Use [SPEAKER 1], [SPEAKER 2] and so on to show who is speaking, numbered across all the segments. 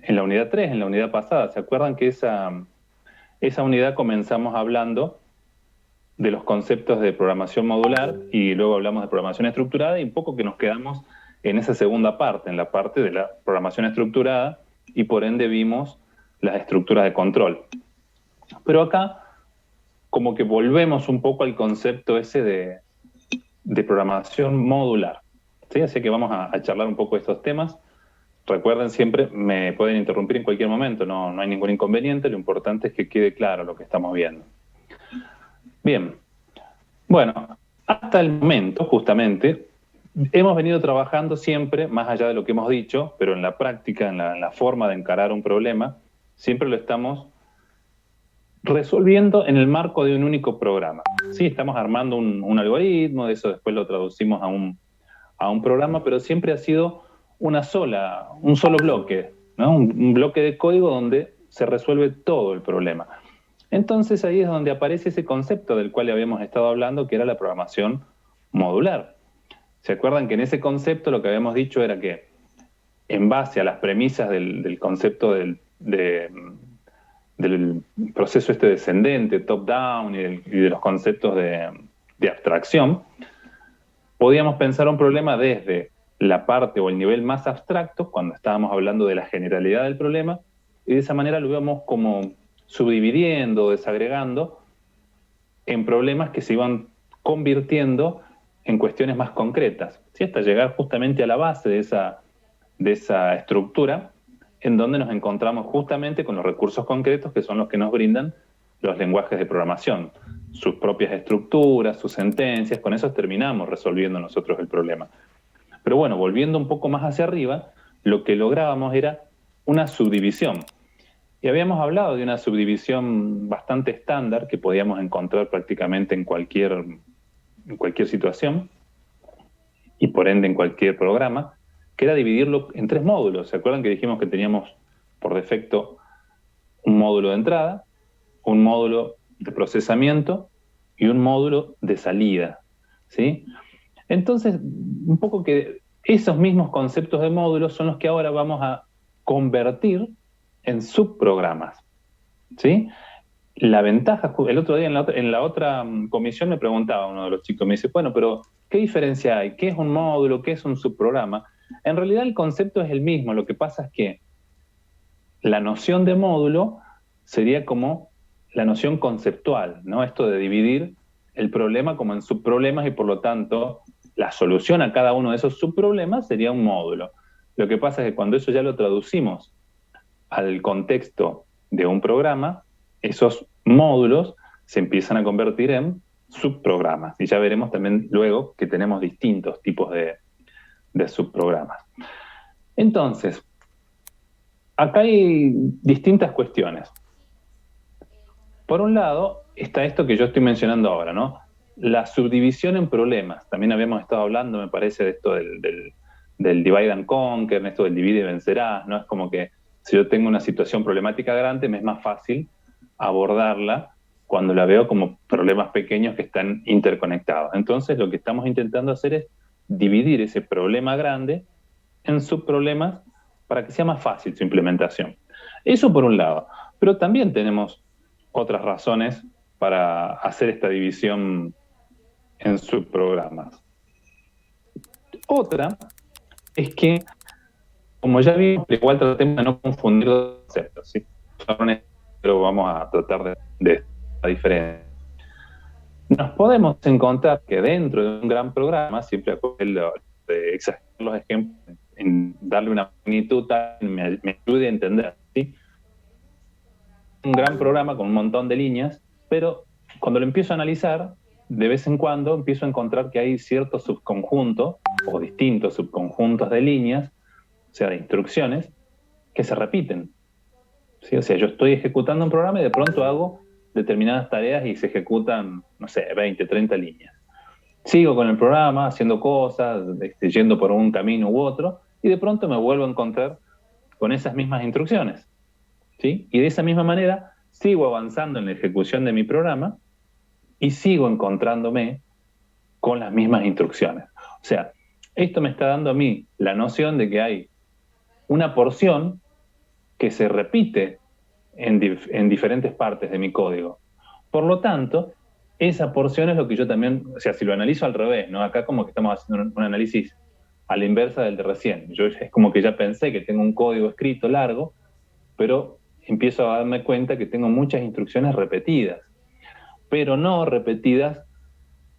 [SPEAKER 1] en la unidad 3, en la unidad pasada. ¿Se acuerdan que esa unidad comenzamos hablando de los conceptos de programación modular y luego hablamos de programación estructurada y un poco que nos quedamos en esa segunda parte, en la parte de la programación estructurada y por ende vimos las estructuras de control. Pero acá como que volvemos un poco al concepto ese de programación modular. ¿Sí? Así que vamos a charlar un poco de estos temas. Recuerden siempre, me pueden interrumpir en cualquier momento, no hay ningún inconveniente, lo importante es que quede claro lo que estamos viendo. Bien, bueno, hasta el momento, justamente, hemos venido trabajando siempre, más allá de lo que hemos dicho, pero en la práctica, en la forma de encarar un problema, siempre lo estamos resolviendo en el marco de un único programa. Sí, estamos armando un algoritmo, de eso después lo traducimos a un programa, pero siempre ha sido un solo bloque, ¿no? Un bloque de código donde se resuelve todo el problema. Entonces ahí es donde aparece ese concepto del cual habíamos estado hablando, que era la programación modular. ¿Se acuerdan que en ese concepto lo que habíamos dicho era que en base a las premisas del concepto del proceso este descendente, top-down y de los conceptos de abstracción, podíamos pensar un problema desde la parte o el nivel más abstracto, cuando estábamos hablando de la generalidad del problema, y de esa manera lo íbamos como subdividiendo, desagregando en problemas que se iban convirtiendo en cuestiones más concretas, ¿sí? Hasta llegar justamente a la base de esa estructura, en donde nos encontramos justamente con los recursos concretos que son los que nos brindan los lenguajes de programación, sus propias estructuras, sus sentencias, con eso terminamos resolviendo nosotros el problema. Pero bueno, volviendo un poco más hacia arriba, lo que lográbamos era una subdivisión. Y habíamos hablado de una subdivisión bastante estándar que podíamos encontrar prácticamente en cualquier situación y por ende en cualquier programa, que era dividirlo en 3 módulos. ¿Se acuerdan que dijimos que teníamos por defecto un módulo de entrada, un módulo de procesamiento y un módulo de salida? ¿Sí? Entonces, un poco que esos mismos conceptos de módulos son los que ahora vamos a convertir en subprogramas. ¿Sí? La ventaja, el otro día en la otra comisión me preguntaba uno de los chicos, me dice, bueno, pero ¿qué diferencia hay? ¿Qué es un módulo? ¿Qué es un subprograma? En realidad el concepto es el mismo, lo que pasa es que la noción de módulo sería como la noción conceptual, ¿no? Esto de dividir el problema como en subproblemas y por lo tanto la solución a cada uno de esos subproblemas sería un módulo. Lo que pasa es que cuando eso ya lo traducimos al contexto de un programa, esos módulos se empiezan a convertir en subprogramas. Y ya veremos también luego que tenemos distintos tipos de subprogramas. Entonces, acá hay distintas cuestiones. Por un lado, está esto que yo estoy mencionando ahora, ¿no? La subdivisión en problemas. También habíamos estado hablando, me parece, de esto del divide and conquer, esto del divide y vencerás, ¿no? Es como que si yo tengo una situación problemática grande, me es más fácil abordarla cuando la veo como problemas pequeños que están interconectados. Entonces, lo que estamos intentando hacer es dividir ese problema grande en subproblemas para que sea más fácil su implementación. Eso por un lado. Pero también tenemos otras razones para hacer esta división en subprogramas. Otra es que, como ya vimos, igual tratemos de no confundir los conceptos, ¿sí? Pero vamos a tratar de esta diferencia. Nos podemos encontrar que dentro de un gran programa, siempre de exagerar los ejemplos, en darle una magnitud me ayude a entender, ¿sí? Un gran programa con un montón de líneas, pero cuando lo empiezo a analizar, de vez en cuando empiezo a encontrar que hay ciertos subconjuntos o distintos subconjuntos de líneas, o sea, de instrucciones, que se repiten. ¿Sí? O sea, yo estoy ejecutando un programa y de pronto hago determinadas tareas y se ejecutan, no sé, 20, 30 líneas. Sigo con el programa, haciendo cosas, yendo por un camino u otro, y de pronto me vuelvo a encontrar con esas mismas instrucciones. ¿Sí? Y de esa misma manera sigo avanzando en la ejecución de mi programa y sigo encontrándome con las mismas instrucciones. O sea, esto me está dando a mí la noción de que hay una porción que se repite en diferentes partes de mi código. Por lo tanto, esa porción es lo que yo también, o sea, si lo analizo al revés, ¿no? Acá como que estamos haciendo un análisis a la inversa del de recién. Yo es como que ya pensé que tengo un código escrito largo, pero empiezo a darme cuenta que tengo muchas instrucciones repetidas, pero no repetidas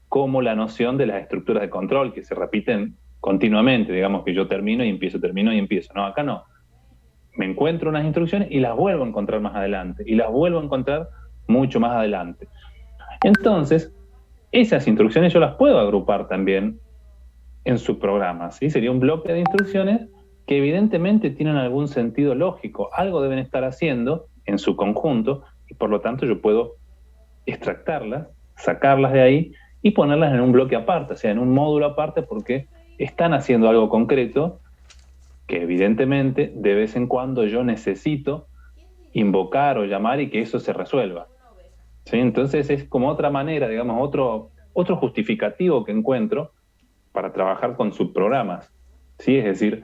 [SPEAKER 1] como la noción de las estructuras de control, que se repiten continuamente, digamos que yo termino y empiezo, termino y empiezo. No, acá no. Me encuentro unas instrucciones y las vuelvo a encontrar más adelante, y las vuelvo a encontrar mucho más adelante. Entonces, esas instrucciones yo las puedo agrupar también en subprogramas, ¿sí? Sería un bloque de instrucciones que evidentemente tienen algún sentido lógico, algo deben estar haciendo en su conjunto, y por lo tanto yo puedo extractarlas, sacarlas de ahí y ponerlas en un bloque aparte, o sea, en un módulo aparte, porque están haciendo algo concreto que evidentemente de vez en cuando yo necesito invocar o llamar y que eso se resuelva. ¿Sí? Entonces es como otra manera, digamos, otro justificativo que encuentro para trabajar con subprogramas. ¿Sí? Es decir,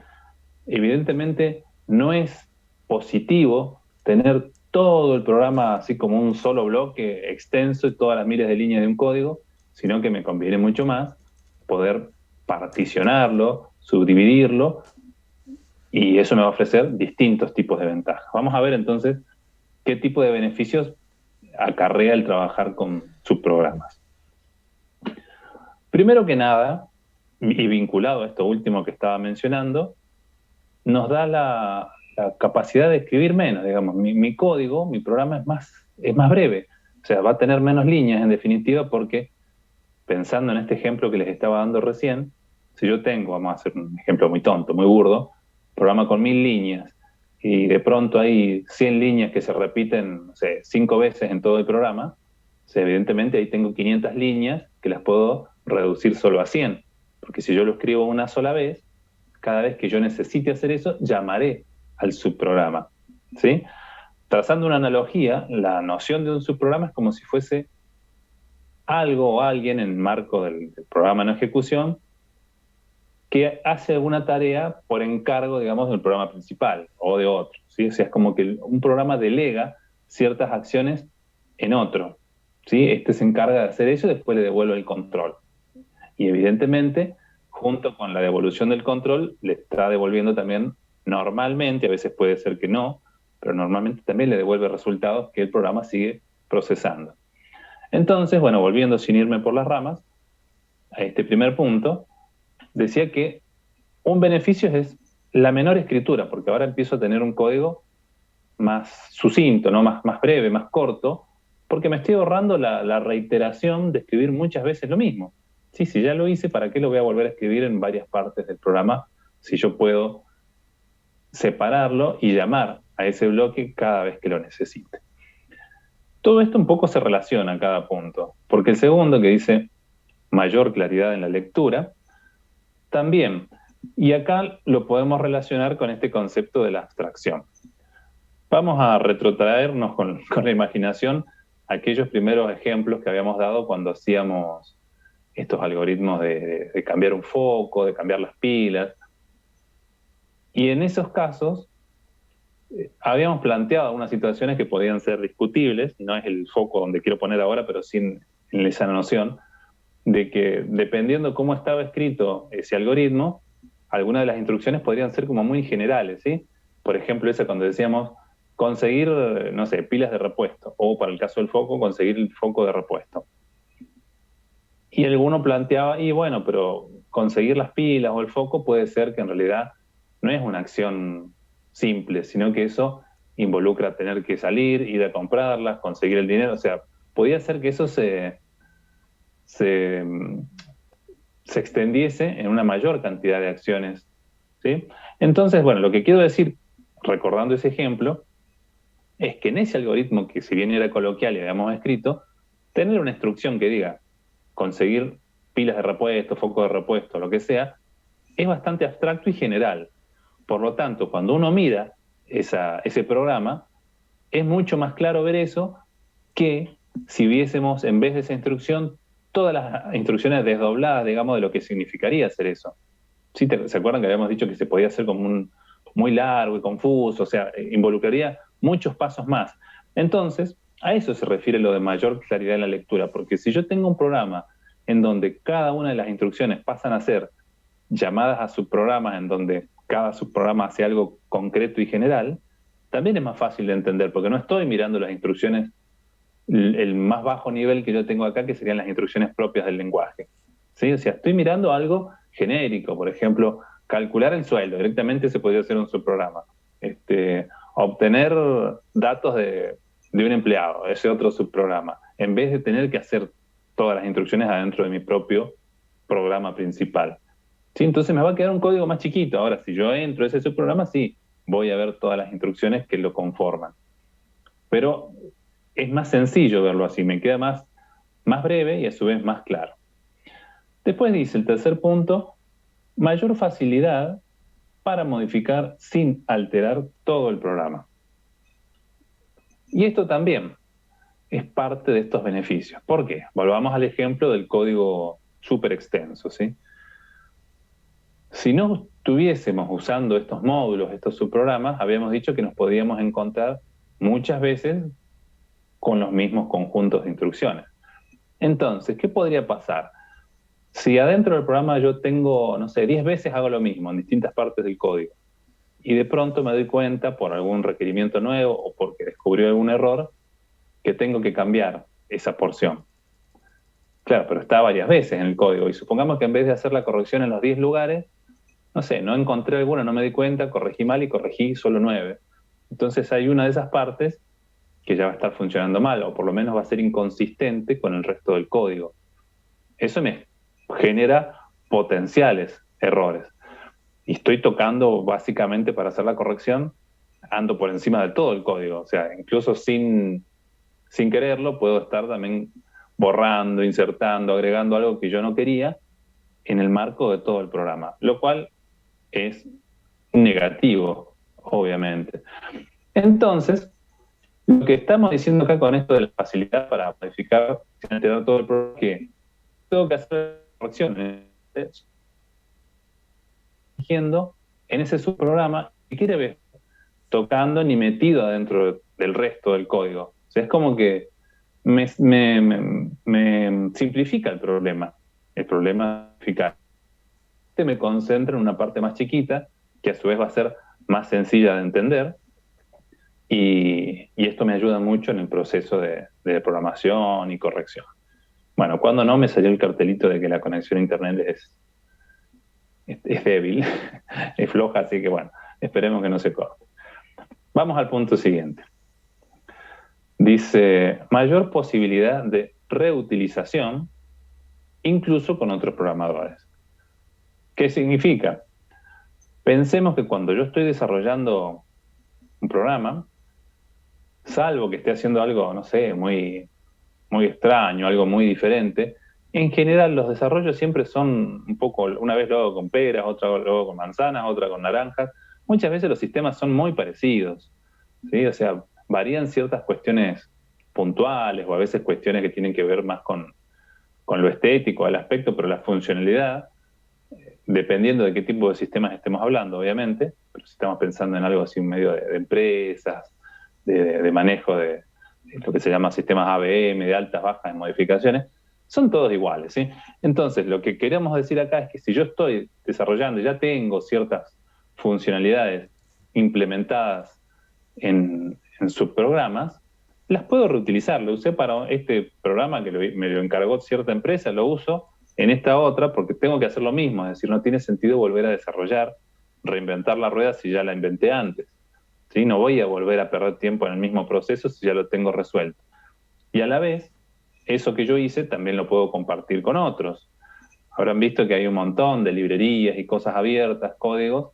[SPEAKER 1] evidentemente no es positivo tener todo el programa así como un solo bloque extenso y todas las miles de líneas de un código, sino que me conviene mucho más poder particionarlo, subdividirlo, y eso me va a ofrecer distintos tipos de ventajas. Vamos a ver entonces qué tipo de beneficios acarrea el trabajar con subprogramas. Primero que nada, y vinculado a esto último que estaba mencionando, nos da la capacidad de escribir menos, digamos. Mi código, mi programa es más breve, o sea, va a tener menos líneas en definitiva porque, pensando en este ejemplo que les estaba dando recién, si yo tengo, vamos a hacer un ejemplo muy tonto, muy burdo, programa con 1000 líneas y de pronto hay 100 líneas que se repiten, no sé, 5 veces en todo el programa, o sea, evidentemente ahí tengo 500 líneas que las puedo reducir solo a 100, porque si yo lo escribo una sola vez, cada vez que yo necesite hacer eso, llamaré al subprograma, ¿sí? Trazando una analogía, la noción de un subprograma es como si fuese algo o alguien en el marco del programa en ejecución que hace alguna tarea por encargo, digamos, del programa principal o de otro, ¿sí? O sea, es como que un programa delega ciertas acciones en otro, ¿sí? Este se encarga de hacer eso y después le devuelve el control. Y evidentemente, junto con la devolución del control, le está devolviendo también normalmente, a veces puede ser que no, pero normalmente también le devuelve resultados que el programa sigue procesando. Entonces, bueno, volviendo sin irme por las ramas, a este primer punto, decía que un beneficio es la menor escritura, porque ahora empiezo a tener un código más sucinto, ¿no? Más breve, más corto, porque me estoy ahorrando la reiteración de escribir muchas veces lo mismo. Sí, si ya lo hice, ¿para qué lo voy a volver a escribir en varias partes del programa si yo puedo separarlo y llamar a ese bloque cada vez que lo necesite? Todo esto un poco se relaciona a cada punto, porque el segundo, que dice mayor claridad en la lectura, también. Y acá lo podemos relacionar con este concepto de la abstracción. Vamos a retrotraernos con la imaginación a aquellos primeros ejemplos que habíamos dado cuando hacíamos estos algoritmos de cambiar un foco, de cambiar las pilas. Y en esos casos habíamos planteado algunas situaciones que podían ser discutibles, no es el foco donde quiero poner ahora, pero sin esa noción, de que dependiendo cómo estaba escrito ese algoritmo, algunas de las instrucciones podrían ser como muy generales, ¿sí? Por ejemplo, esa cuando decíamos conseguir, no sé, pilas de repuesto, o para el caso del foco, conseguir el foco de repuesto. Y alguno planteaba, y bueno, pero conseguir las pilas o el foco puede ser que en realidad no es una acción simple, sino que eso involucra tener que salir, ir a comprarlas, conseguir el dinero, o sea, podía ser que eso se extendiese en una mayor cantidad de acciones, ¿sí? Entonces, bueno, lo que quiero decir, recordando ese ejemplo, es que en ese algoritmo, que si bien era coloquial y habíamos escrito, tener una instrucción que diga conseguir pilas de repuesto, foco de repuesto, lo que sea, es bastante abstracto y general. Por lo tanto, cuando uno mira ese programa, es mucho más claro ver eso que si viésemos en vez de esa instrucción todas las instrucciones desdobladas, digamos, de lo que significaría hacer eso. ¿Sí? ¿Se acuerdan que habíamos dicho que se podía hacer como muy largo y confuso, o sea, involucraría muchos pasos más. Entonces, a eso se refiere lo de mayor claridad en la lectura, porque si yo tengo un programa en donde cada una de las instrucciones pasan a ser llamadas a subprogramas, en donde cada subprograma hace algo concreto y general, también es más fácil de entender, porque no estoy mirando las instrucciones, el más bajo nivel que yo tengo acá, que serían las instrucciones propias del lenguaje. ¿Sí? O sea, estoy mirando algo genérico, por ejemplo, calcular el sueldo, directamente se podría hacer un subprograma. Obtener datos de un empleado, ese otro subprograma, en vez de tener que hacer todas las instrucciones adentro de mi propio programa principal. ¿Sí? Entonces me va a quedar un código más chiquito. Ahora, si yo entro a ese subprograma, sí, voy a ver todas las instrucciones que lo conforman. Pero es más sencillo verlo así, me queda más breve y a su vez más claro. Después dice el tercer punto, mayor facilidad para modificar sin alterar todo el programa. Y esto también es parte de estos beneficios. ¿Por qué? Volvamos al ejemplo del código súper extenso, ¿sí? Si no estuviésemos usando estos módulos, estos subprogramas, habíamos dicho que nos podíamos encontrar muchas veces con los mismos conjuntos de instrucciones. Entonces, ¿qué podría pasar? Si adentro del programa yo tengo, no sé, 10 veces hago lo mismo en distintas partes del código y de pronto me doy cuenta por algún requerimiento nuevo o porque descubrió algún error que tengo que cambiar esa porción. Claro, pero está varias veces en el código y supongamos que en vez de hacer la corrección en los 10 lugares, no sé, no encontré alguna, no me di cuenta, corregí mal y corregí solo 9. Entonces hay una de esas partes que ya va a estar funcionando mal o por lo menos va a ser inconsistente con el resto del código. Eso me genera potenciales errores. Y estoy tocando básicamente para hacer la corrección, ando por encima de todo el código. O sea, incluso sin quererlo, puedo estar también borrando, insertando, agregando algo que yo no quería en el marco de todo el programa, lo cual es negativo, obviamente. Entonces, lo que estamos diciendo acá con esto de la facilidad para modificar sin alterar todo el programa es que tengo que hacer correcciones en ese subprograma que quiere ver tocando ni metido adentro del resto del código. O sea, es como que me simplifica el problema eficaz. Me concentra en una parte más chiquita, que a su vez va a ser más sencilla de entender, y esto me ayuda mucho en el proceso de programación y corrección. Bueno, cuando no me salió el cartelito de que la conexión a internet es débil, es floja, así que bueno, esperemos que no se corte. Vamos al punto siguiente. Dice, mayor posibilidad de reutilización, incluso con otros programadores. ¿Qué significa? Pensemos que cuando yo estoy desarrollando un programa, salvo que esté haciendo algo, no sé, muy, muy extraño, algo muy diferente, en general los desarrollos siempre son un poco, una vez lo hago con peras, otra lo hago con manzanas, otra con naranjas. Muchas veces los sistemas son muy parecidos, ¿sí? O sea, varían ciertas cuestiones puntuales o a veces cuestiones que tienen que ver más con lo estético, el aspecto, pero la funcionalidad, dependiendo de qué tipo de sistemas estemos hablando, obviamente, pero si estamos pensando en algo así en medio de empresas, de manejo de lo que se llama sistemas ABM, de altas, bajas, de modificaciones, son todos iguales, ¿sí? Entonces, lo que queremos decir acá es que si yo estoy desarrollando, ya tengo ciertas funcionalidades implementadas en subprogramas, las puedo reutilizar. Lo usé para este programa que me lo encargó cierta empresa, lo uso en esta otra porque tengo que hacer lo mismo, es decir, no tiene sentido volver a desarrollar, reinventar la rueda si ya la inventé antes. ¿Sí? No voy a volver a perder tiempo en el mismo proceso si ya lo tengo resuelto. Y a la vez, eso que yo hice también lo puedo compartir con otros. Habrán visto que hay un montón de librerías y cosas abiertas, códigos,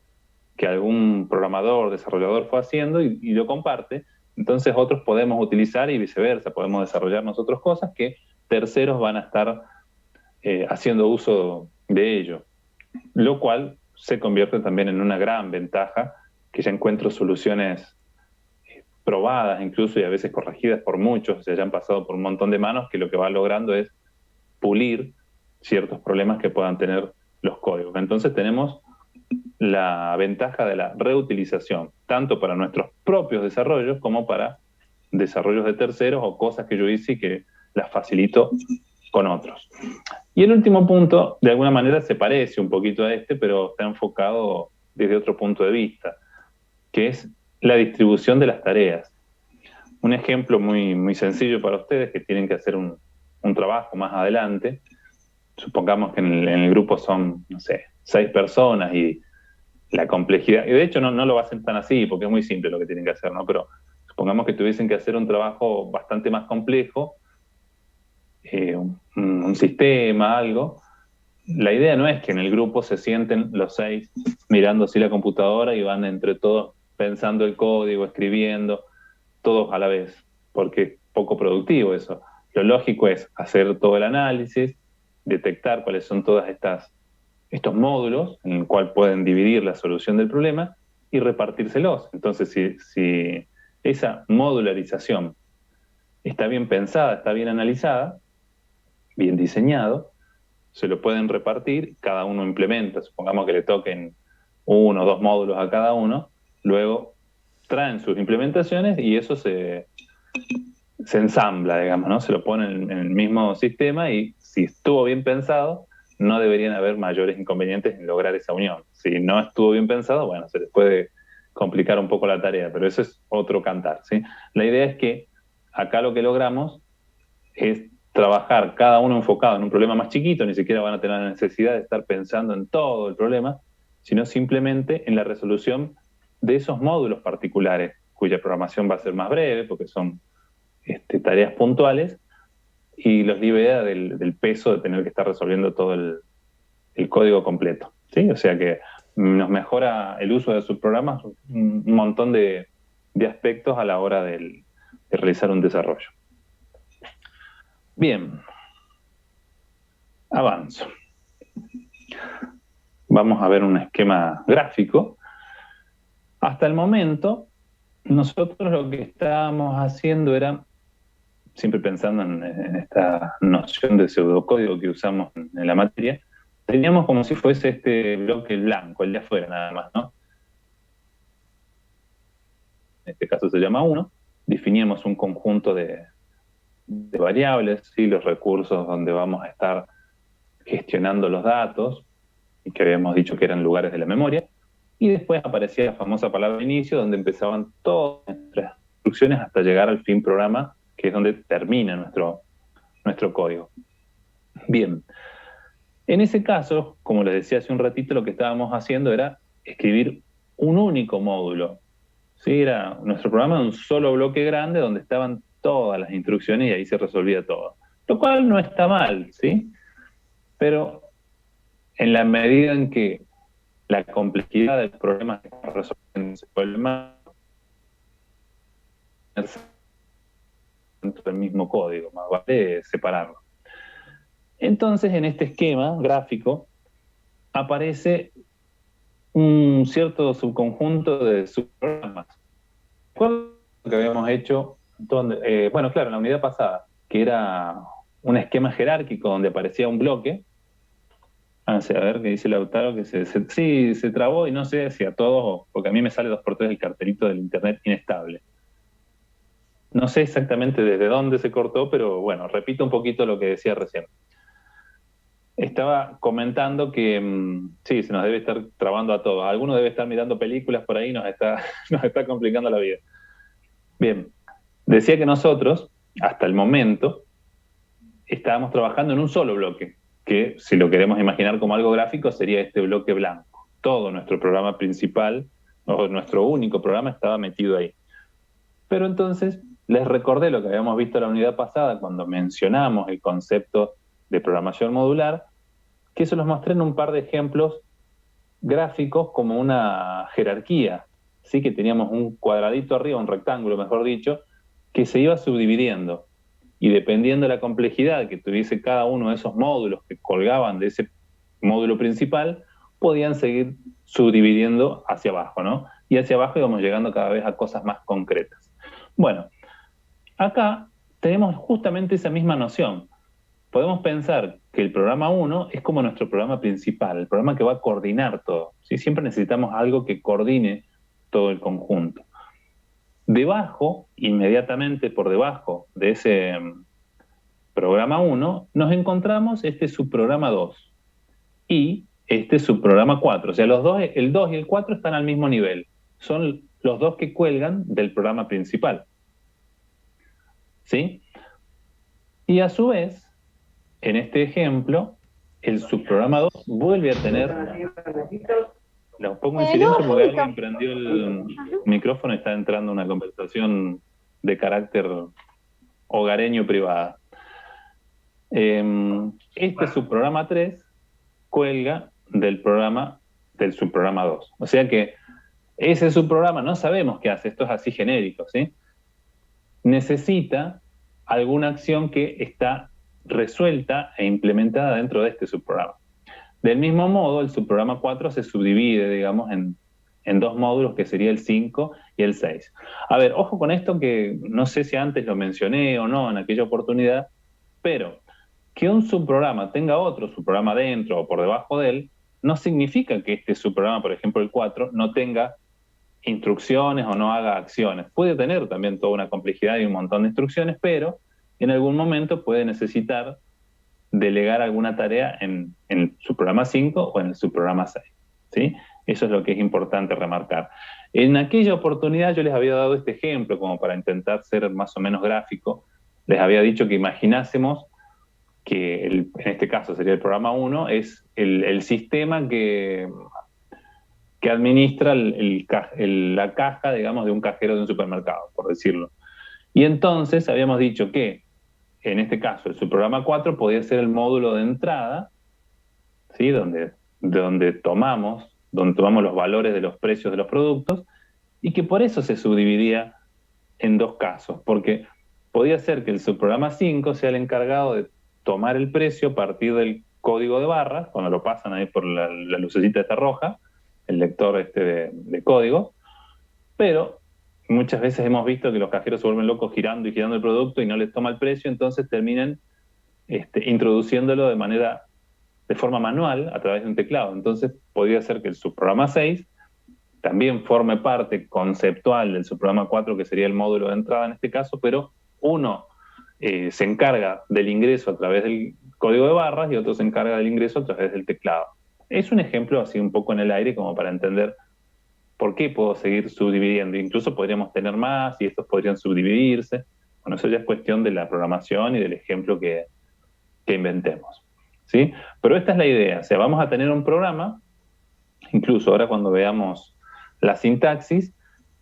[SPEAKER 1] que algún programador, desarrollador fue haciendo y lo comparte. Entonces otros podemos utilizar y viceversa, podemos desarrollar nosotros cosas que terceros van a estar haciendo uso de ello, lo cual se convierte también en una gran ventaja, que ya encuentro soluciones probadas incluso y a veces corregidas por muchos, se hayan pasado por un montón de manos, que lo que va logrando es pulir ciertos problemas que puedan tener los códigos. Entonces tenemos la ventaja de la reutilización, tanto para nuestros propios desarrollos como para desarrollos de terceros o cosas que yo hice y que las facilito con otros. Y el último punto, de alguna manera, se parece un poquito a este, pero está enfocado desde otro punto de vista, que es la distribución de las tareas. Un ejemplo muy sencillo para ustedes que tienen que hacer un trabajo más adelante. Supongamos que en el grupo son, no sé, 6 personas y la complejidad, y de hecho no lo hacen tan así porque es muy simple lo que tienen que hacer, ¿no? Pero supongamos que tuviesen que hacer un trabajo bastante más complejo, un sistema, algo. La idea no es que en el grupo se sienten los 6 mirando así la computadora y van entre todos pensando el código, escribiendo, todos a la vez, porque es poco productivo eso. Lo lógico es hacer todo el análisis, detectar cuáles son todas estos módulos en el cual pueden dividir la solución del problema y repartírselos. Entonces, si esa modularización está bien pensada, está bien analizada, bien diseñado, se lo pueden repartir, cada uno implementa, supongamos que le toquen 1 o 2 módulos a cada uno, luego traen sus implementaciones y eso se ensambla, digamos, ¿no? Se lo pone en el mismo sistema y si estuvo bien pensado, no deberían haber mayores inconvenientes en lograr esa unión. Si no estuvo bien pensado, bueno, se les puede complicar un poco la tarea, pero eso es otro cantar, ¿sí? La idea es que acá lo que logramos es trabajar cada uno enfocado en un problema más chiquito, ni siquiera van a tener la necesidad de estar pensando en todo el problema, sino simplemente en la resolución de esos módulos particulares, cuya programación va a ser más breve, porque son tareas puntuales, y los libera del peso de tener que estar resolviendo todo el código completo, ¿sí? O sea que nos mejora el uso de sus programas un montón de aspectos a la hora de realizar un desarrollo. Bien, avanzo. Vamos a ver un esquema gráfico. Hasta el momento, nosotros lo que estábamos haciendo era, siempre pensando en esta noción de pseudocódigo que usamos en la materia, teníamos como si fuese este bloque blanco, el de afuera nada más, ¿no? En este caso se llama 1, definíamos un conjunto de variables, ¿sí? Los recursos donde vamos a estar gestionando los datos, y que habíamos dicho que eran lugares de la memoria, y después aparecía la famosa palabra inicio, donde empezaban todas nuestras instrucciones hasta llegar al fin programa, que es donde termina nuestro código. Bien, en ese caso, como les decía hace un ratito, lo que estábamos haciendo era escribir un único módulo. ¿Sí? Era nuestro programa de un solo bloque grande donde estaban todas las instrucciones y ahí se resolvía todo. Lo cual no está mal, ¿sí? Pero en la medida en que la complejidad del problema que está resolviendo ese problema dentro del mismo código, más vale separarlo. Entonces, en este esquema gráfico aparece un cierto subconjunto de subprogramas. ¿Recuerdan lo que habíamos hecho? Bueno, claro, en la unidad pasada, que era un esquema jerárquico donde aparecía un bloque. A ver qué dice Lautaro, que sí, se trabó y no sé si a todos, porque a mí me sale 2x3 el cartelito del internet inestable. No sé exactamente desde dónde se cortó, pero bueno, repito un poquito lo que decía recién. Estaba comentando que sí, se nos debe estar trabando a todos. Alguno debe estar mirando películas por ahí, nos está complicando la vida. Bien, decía que nosotros, hasta el momento, estábamos trabajando en un solo bloque, que si lo queremos imaginar como algo gráfico sería este bloque blanco. Todo nuestro programa principal, o nuestro único programa, estaba metido ahí. Pero entonces les recordé lo que habíamos visto en la unidad pasada cuando mencionamos el concepto de programación modular, que eso los mostré en un par de ejemplos gráficos como una jerarquía, ¿sí? Que teníamos un cuadradito arriba, un rectángulo mejor dicho, que se iba subdividiendo. Y dependiendo de la complejidad que tuviese cada uno de esos módulos que colgaban de ese módulo principal, podían seguir subdividiendo hacia abajo, ¿no? Y hacia abajo íbamos llegando cada vez a cosas más concretas. Bueno, acá tenemos justamente esa misma noción. Podemos pensar que el programa 1 es como nuestro programa principal, el programa que va a coordinar todo, ¿sí? Siempre necesitamos algo que coordine todo el conjunto. Debajo, inmediatamente por debajo de ese programa 1, nos encontramos este subprograma 2 y este subprograma 4. O sea, los dos, el 2 y el 4 están al mismo nivel. Son los dos que cuelgan del programa principal. ¿Sí? Y a su vez, en este ejemplo, el subprograma 2 vuelve a tener... Lo pongo en silencio porque alguien prendió el micrófono y está entrando una conversación de carácter hogareño privada. Este subprograma 3 cuelga del subprograma 2. O sea que ese subprograma no sabemos qué hace, esto es así genérico, ¿sí? Necesita alguna acción que está resuelta e implementada dentro de este subprograma. Del mismo modo, el subprograma 4 se subdivide, digamos, en dos módulos, que sería el 5 y el 6. A ver, ojo con esto, que no sé si antes lo mencioné o no en aquella oportunidad, pero que un subprograma tenga otro subprograma dentro o por debajo de él, no significa que este subprograma, por ejemplo el 4, no tenga instrucciones o no haga acciones. Puede tener también toda una complejidad y un montón de instrucciones, pero en algún momento puede necesitar delegar alguna tarea en el subprograma 5 o en el subprograma 6. ¿Sí? Eso es lo que es importante remarcar. En aquella oportunidad yo les había dado este ejemplo como para intentar ser más o menos gráfico. Les había dicho que imaginásemos que en este caso sería el programa 1, es el sistema que administra la caja, digamos, de un cajero de un supermercado, por decirlo. Y entonces habíamos dicho que, en este caso, el subprograma 4 podía ser el módulo de entrada, ¿sí? donde tomamos los valores de los precios de los productos, y que por eso se subdividía en dos casos, porque podía ser que el subprograma 5 sea el encargado de tomar el precio a partir del código de barras, cuando lo pasan ahí por la lucecita esta roja, el lector de código, pero muchas veces hemos visto que los cajeros se vuelven locos girando y girando el producto y no les toma el precio, entonces terminan introduciéndolo de forma manual a través de un teclado. Entonces podría ser que el subprograma 6 también forme parte conceptual del subprograma 4, que sería el módulo de entrada en este caso, pero uno se encarga del ingreso a través del código de barras y otro se encarga del ingreso a través del teclado. Es un ejemplo así un poco en el aire como para entender por qué puedo seguir subdividiendo. Incluso podríamos tener más y estos podrían subdividirse. Bueno, eso ya es cuestión de la programación y del ejemplo que inventemos. ¿Sí? Pero esta es la idea. O sea, vamos a tener un programa, incluso ahora cuando veamos la sintaxis,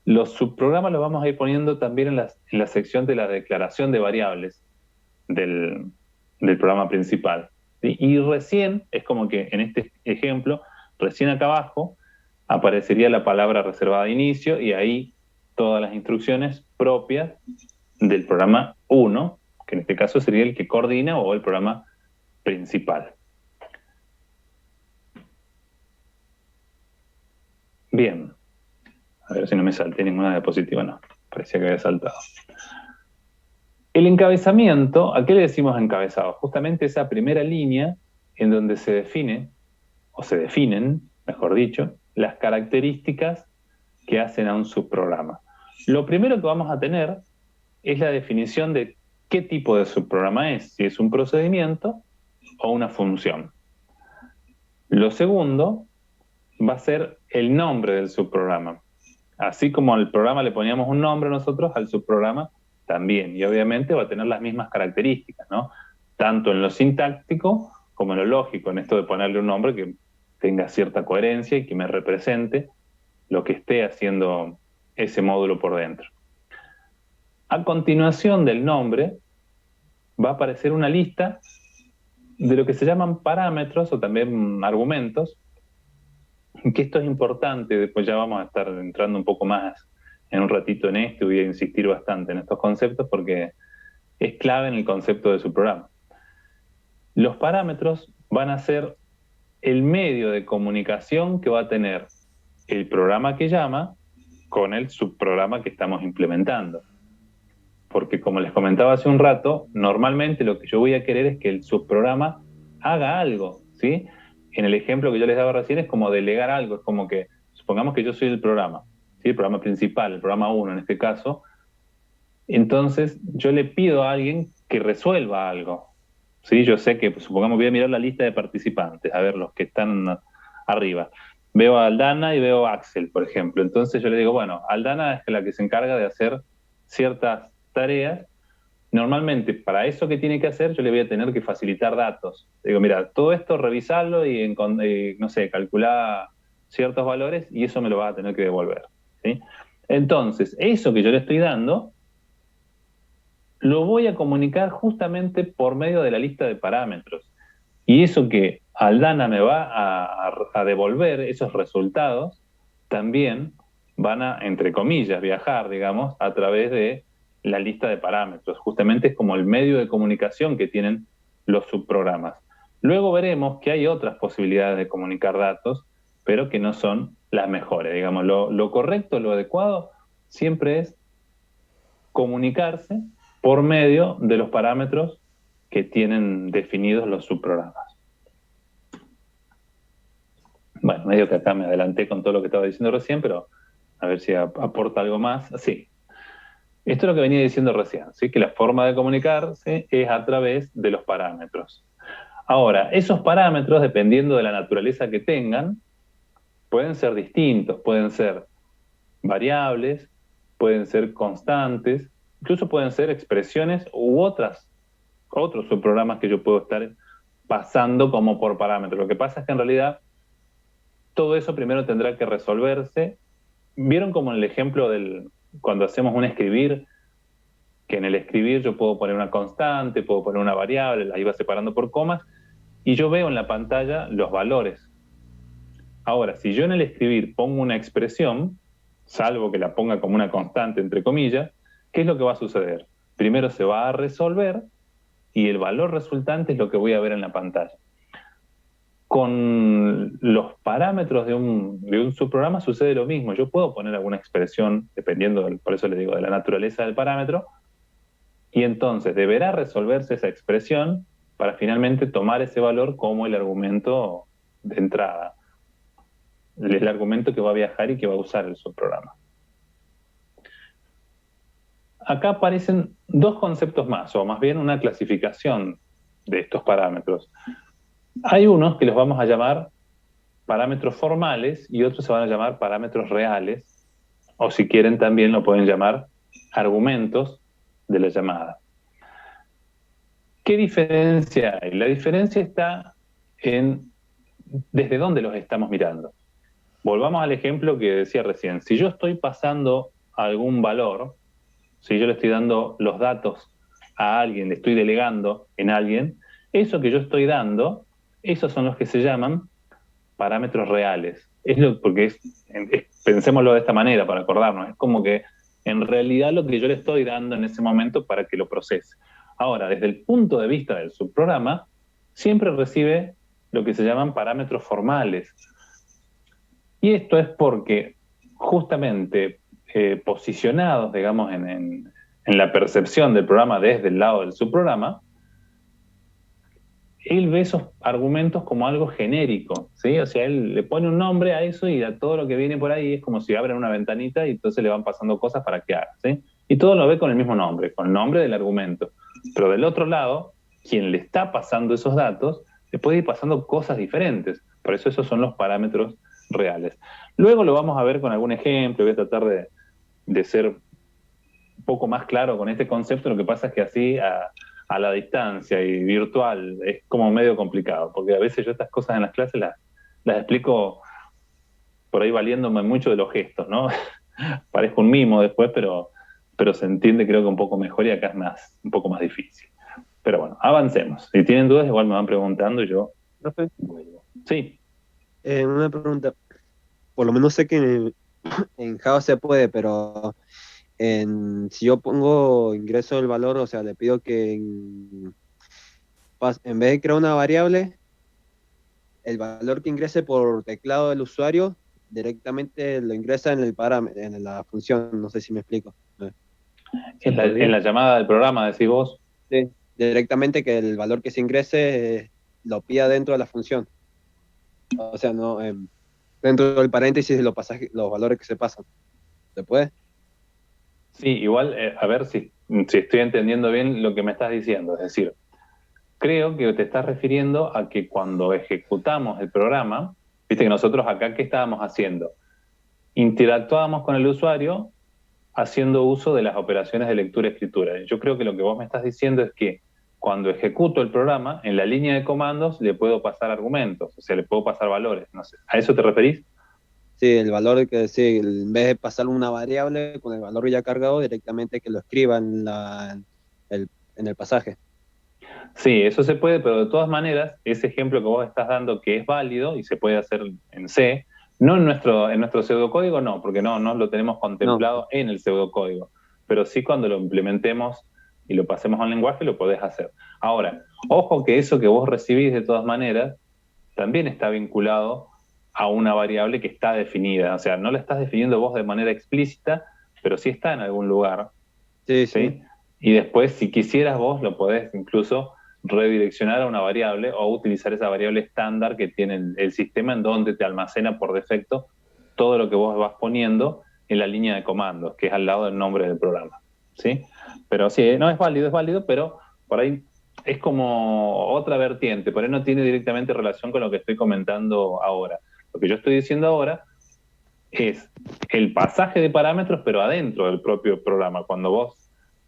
[SPEAKER 1] los subprogramas los vamos a ir poniendo también en la sección de la declaración de variables del programa principal. ¿Sí? Y recién, es como que en este ejemplo, recién acá abajo aparecería la palabra reservada de inicio y ahí todas las instrucciones propias del programa 1, que en este caso sería el que coordina o el programa principal. Bien. A ver si no me salté ninguna diapositiva. No, parecía que había saltado. El encabezamiento, ¿a qué le decimos encabezado? Justamente esa primera línea en donde se define, o se definen, mejor dicho, las características que hacen a un subprograma. Lo primero que vamos a tener es la definición de qué tipo de subprograma es, si es un procedimiento o una función. Lo segundo va a ser el nombre del subprograma. Así como al programa le poníamos un nombre nosotros, al subprograma también. Y obviamente va a tener las mismas características, ¿no? Tanto en lo sintáctico como en lo lógico, en esto de ponerle un nombre que tenga cierta coherencia y que me represente lo que esté haciendo ese módulo por dentro. A continuación del nombre va a aparecer una lista de lo que se llaman parámetros o también argumentos, que esto es importante, después ya vamos a estar entrando un poco más en un ratito en esto, voy a insistir bastante en estos conceptos porque es clave en el concepto de su programa. Los parámetros van a ser el medio de comunicación que va a tener el programa que llama con el subprograma que estamos implementando. Porque como les comentaba hace un rato, normalmente lo que yo voy a querer es que el subprograma haga algo, ¿sí? En el ejemplo que yo les daba recién es como delegar algo, es como que, supongamos que yo soy el programa, ¿sí? El programa principal, el programa uno en este caso, entonces yo le pido a alguien que resuelva algo, ¿sí? Yo sé que, pues, supongamos, voy a mirar la lista de participantes, a ver los que están arriba. Veo a Aldana y veo a Axel, por ejemplo. Entonces yo le digo, bueno, Aldana es la que se encarga de hacer ciertas tareas. Normalmente, para eso que tiene que hacer, yo le voy a tener que facilitar datos. Digo, mira, todo esto revisarlo y, no sé, calcular ciertos valores y eso me lo va a tener que devolver, ¿sí? Entonces, eso que yo le estoy dando, lo voy a comunicar justamente por medio de la lista de parámetros. Y eso que Aldana me va a devolver, esos resultados, también van a, entre comillas, viajar, digamos, a través de la lista de parámetros. Justamente es como el medio de comunicación que tienen los subprogramas. Luego veremos que hay otras posibilidades de comunicar datos, pero que no son las mejores. Digamos, lo correcto, lo adecuado, siempre es comunicarse por medio de los parámetros que tienen definidos los subprogramas. Bueno, medio que acá me adelanté con todo lo que estaba diciendo recién, pero a ver si aporta algo más. Sí, esto es lo que venía diciendo recién, ¿sí? Que la forma de comunicarse es a través de los parámetros. Ahora, esos parámetros, dependiendo de la naturaleza que tengan, pueden ser distintos, pueden ser variables, pueden ser constantes, incluso pueden ser expresiones u otros subprogramas que yo puedo estar pasando como por parámetros. Lo que pasa es que en realidad todo eso primero tendrá que resolverse. ¿Vieron como en el ejemplo del cuando hacemos un escribir, que en el escribir yo puedo poner una constante, puedo poner una variable, la iba separando por comas, y yo veo en la pantalla los valores? Ahora, si yo en el escribir pongo una expresión, salvo que la ponga como una constante, entre comillas, ¿qué es lo que va a suceder? Primero se va a resolver y el valor resultante es lo que voy a ver en la pantalla. Con los parámetros de un subprograma sucede lo mismo. Yo puedo poner alguna expresión, dependiendo, por eso le digo, de la naturaleza del parámetro, y entonces deberá resolverse esa expresión para finalmente tomar ese valor como el argumento de entrada, el argumento que va a viajar y que va a usar el subprograma. Acá aparecen dos conceptos más, o más bien una clasificación de estos parámetros. Hay unos que los vamos a llamar parámetros formales y otros se van a llamar parámetros reales, o si quieren también lo pueden llamar argumentos de la llamada. ¿Qué diferencia hay? La diferencia está en desde dónde los estamos mirando. Volvamos al ejemplo que decía recién. Si yo estoy pasando algún valor, si yo le estoy dando los datos a alguien, le estoy delegando en alguien, eso que yo estoy dando, esos son los que se llaman parámetros reales. Porque pensémoslo de esta manera para acordarnos, es como que en realidad lo que yo le estoy dando en ese momento para que lo procese. Ahora, desde el punto de vista del subprograma, siempre recibe lo que se llaman parámetros formales. Y esto es porque justamente posicionados, digamos, en la percepción del programa desde el lado del subprograma, él ve esos argumentos como algo genérico, ¿sí? O sea, él le pone un nombre a eso y a todo lo que viene por ahí es como si abren una ventanita y entonces le van pasando cosas para que haga, ¿sí? Y todo lo ve con el mismo nombre, con el nombre del argumento. Pero del otro lado, quien le está pasando esos datos, le puede ir pasando cosas diferentes. Por eso esos son los parámetros reales. Luego lo vamos a ver con algún ejemplo, voy a tratar de ser un poco más claro con este concepto. Lo que pasa es que así a la distancia y virtual es como medio complicado, porque a veces yo estas cosas en las clases las explico por ahí valiéndome mucho de los gestos, ¿no? Parezco un mimo después, pero se entiende creo que un poco mejor y acá es un poco más difícil. Pero bueno, avancemos. Si tienen dudas, igual me van preguntando y yo
[SPEAKER 2] Profe,
[SPEAKER 1] vuelvo. Sí,
[SPEAKER 2] una pregunta. Por lo menos sé que en Java se puede, pero si yo pongo ingreso el valor, o sea, le pido que en vez de crear una variable, el valor que ingrese por teclado del usuario directamente lo ingresa en el parámetro, en la función. No sé si me explico. ¿Se
[SPEAKER 1] en
[SPEAKER 2] podría?
[SPEAKER 1] la llamada del programa decís vos.
[SPEAKER 2] Sí. Directamente que el valor que se ingrese lo pida dentro de la función. O sea, no dentro del paréntesis de los valores que se pasan. ¿Se puede?
[SPEAKER 1] Sí, igual, a ver si estoy entendiendo bien lo que me estás diciendo. Es decir, creo que te estás refiriendo a que cuando ejecutamos el programa, viste que nosotros acá, ¿qué estábamos haciendo? Interactuábamos con el usuario haciendo uso de las operaciones de lectura-escritura. Yo creo que lo que vos me estás diciendo es que cuando ejecuto el programa, en la línea de comandos le puedo pasar argumentos, o sea, le puedo pasar valores. No sé, ¿a eso te referís?
[SPEAKER 2] Sí, el valor que sí, en vez de pasar una variable con el valor ya cargado, directamente que lo escriba en el pasaje.
[SPEAKER 1] Sí, eso se puede, pero de todas maneras, ese ejemplo que vos estás dando que es válido y se puede hacer en C, no en nuestro pseudocódigo, no, porque no lo tenemos
[SPEAKER 2] No,
[SPEAKER 1] contemplado en el pseudocódigo, pero sí cuando lo implementemos y lo pasemos a un lenguaje lo podés hacer. Ahora, ojo que eso que vos recibís de todas maneras también está vinculado a una variable que está definida, o sea, no la estás definiendo vos de manera explícita, pero sí está en algún lugar.
[SPEAKER 2] sí, sí.
[SPEAKER 1] ¿Sí? Y después, si quisieras vos, lo podés incluso redireccionar a una variable o utilizar esa variable estándar que tiene el sistema en donde te almacena por defecto todo lo que vos vas poniendo en la línea de comandos, que es al lado del nombre del programa. ¿Sí? Pero sí, no es válido, pero por ahí es como otra vertiente, por ahí no tiene directamente relación con lo que estoy comentando ahora. Lo que yo estoy diciendo ahora es el pasaje de parámetros, pero adentro del propio programa. Cuando vos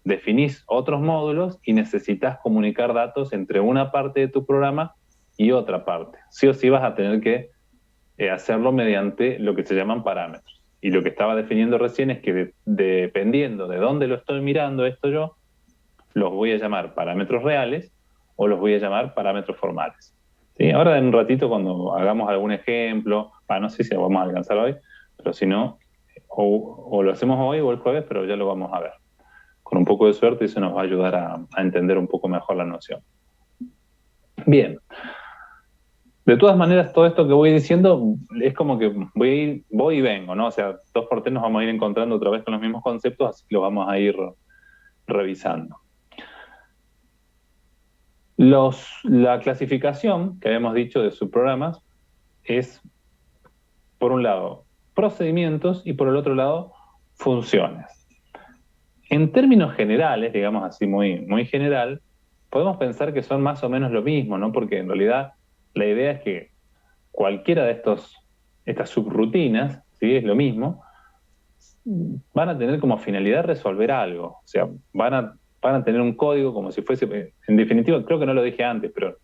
[SPEAKER 1] definís otros módulos y necesitas comunicar datos entre una parte de tu programa y otra parte. Sí o sí vas a tener que hacerlo mediante lo que se llaman parámetros. Y lo que estaba definiendo recién es que dependiendo de dónde lo estoy mirando esto yo, los voy a llamar parámetros reales o los voy a llamar parámetros formales. ¿Sí? Ahora en un ratito cuando hagamos algún ejemplo, no sé si lo vamos a alcanzar hoy, pero si no, o lo hacemos hoy o el jueves, pero ya lo vamos a ver. Con un poco de suerte eso nos va a ayudar a entender un poco mejor la noción. Bien. De todas maneras, todo esto que voy diciendo es como que voy y vengo, ¿no? O sea, 2x3 nos vamos a ir encontrando otra vez con los mismos conceptos, así que los vamos a ir revisando. La clasificación que habíamos dicho de subprogramas es, por un lado, procedimientos y por el otro lado, funciones. En términos generales, digamos así muy, muy general, podemos pensar que son más o menos lo mismo, ¿no? Porque en realidad la idea es que cualquiera de estas subrutinas, ¿sí? Es lo mismo, van a tener como finalidad resolver algo. O sea, van a tener un código como si fuese, en definitiva, creo que no lo dije antes, pero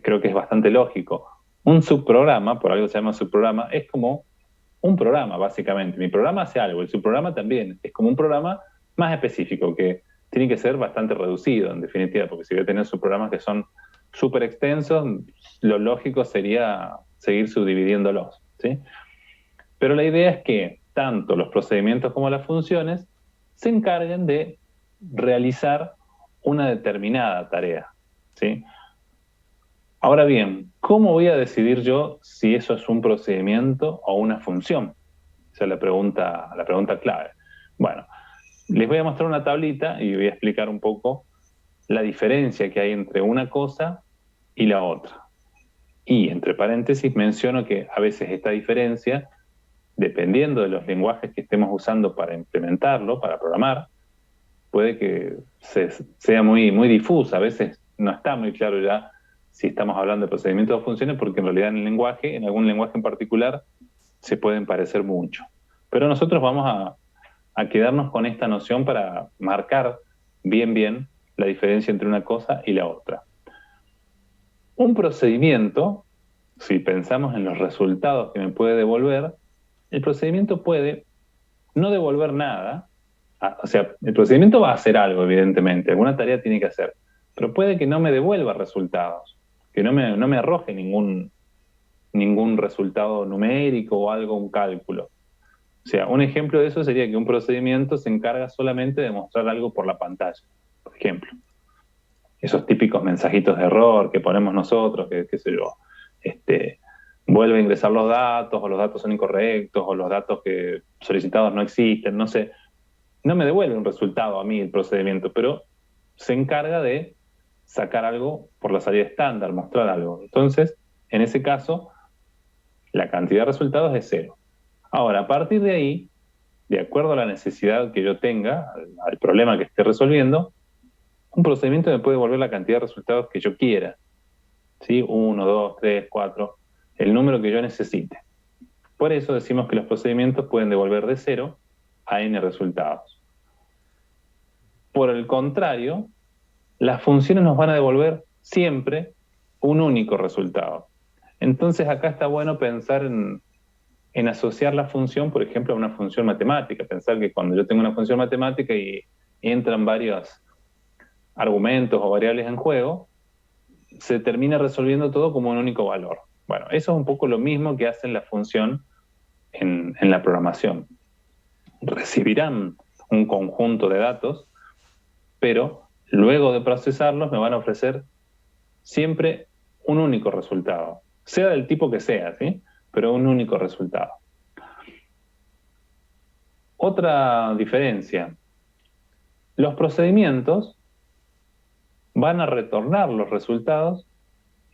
[SPEAKER 1] creo que es bastante lógico. Un subprograma, por algo se llama subprograma, es como un programa, básicamente. Mi programa hace algo, el subprograma también. Es como un programa más específico, que tiene que ser bastante reducido, en definitiva, porque si voy a tener subprogramas que son súper extensos, lo lógico sería seguir subdividiéndolos, ¿sí? Pero la idea es que tanto los procedimientos como las funciones se encarguen de realizar una determinada tarea, ¿sí? Ahora bien, ¿cómo voy a decidir yo si eso es un procedimiento o una función? Esa es la pregunta clave. Bueno, les voy a mostrar una tablita y voy a explicar un poco la diferencia que hay entre una cosa y la otra. Y entre paréntesis menciono que a veces esta diferencia, dependiendo de los lenguajes que estemos usando para implementarlo, para programar, puede que sea muy, muy difusa. A veces no está muy claro ya si estamos hablando de procedimientos o funciones, porque en realidad en algún lenguaje en particular, se pueden parecer mucho. Pero nosotros vamos a quedarnos con esta noción para marcar bien la diferencia entre una cosa y la otra. Un procedimiento, si pensamos en los resultados que me puede devolver, el procedimiento puede no devolver nada. O sea, el procedimiento va a hacer algo, evidentemente, alguna tarea tiene que hacer, pero puede que no me devuelva resultados, que no me arroje ningún resultado numérico o algo, un cálculo. O sea, un ejemplo de eso sería que un procedimiento se encarga solamente de mostrar algo por la pantalla, por ejemplo. Esos típicos mensajitos de error que ponemos nosotros, que qué sé yo, vuelve a ingresar los datos, o los datos son incorrectos, o los datos que solicitados no existen, no sé. No me devuelve un resultado a mí el procedimiento, pero se encarga de sacar algo por la salida estándar, mostrar algo. Entonces, en ese caso, la cantidad de resultados es 0. Ahora, a partir de ahí, de acuerdo a la necesidad que yo tenga, al problema que esté resolviendo, un procedimiento me puede devolver la cantidad de resultados que yo quiera. ¿Sí? 1, 2, 3, 4, el número que yo necesite. Por eso decimos que los procedimientos pueden devolver de 0 a n resultados. Por el contrario, las funciones nos van a devolver siempre un único resultado. Entonces acá está bueno pensar en asociar la función, por ejemplo, a una función matemática. Pensar que cuando yo tengo una función matemática y entran varios argumentos o variables en juego, se termina resolviendo todo como un único valor. Bueno, eso es un poco lo mismo que hace la función en la programación. Recibirán un conjunto de datos, pero luego de procesarlos me van a ofrecer siempre un único resultado, sea del tipo que sea, ¿sí? Pero un único resultado. Otra diferencia, los procedimientos van a retornar los resultados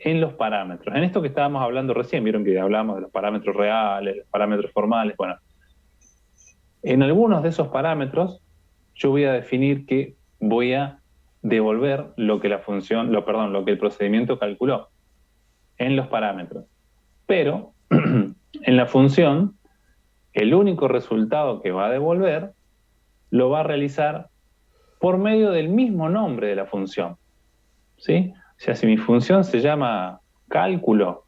[SPEAKER 1] en los parámetros. En esto que estábamos hablando recién, vieron que hablamos de los parámetros reales, los parámetros formales, bueno, en algunos de esos parámetros yo voy a definir que voy a devolver lo que lo que el procedimiento calculó en los parámetros. Pero en la función, el único resultado que va a devolver lo va a realizar por medio del mismo nombre de la función. ¿Sí? O sea, si mi función se llama cálculo,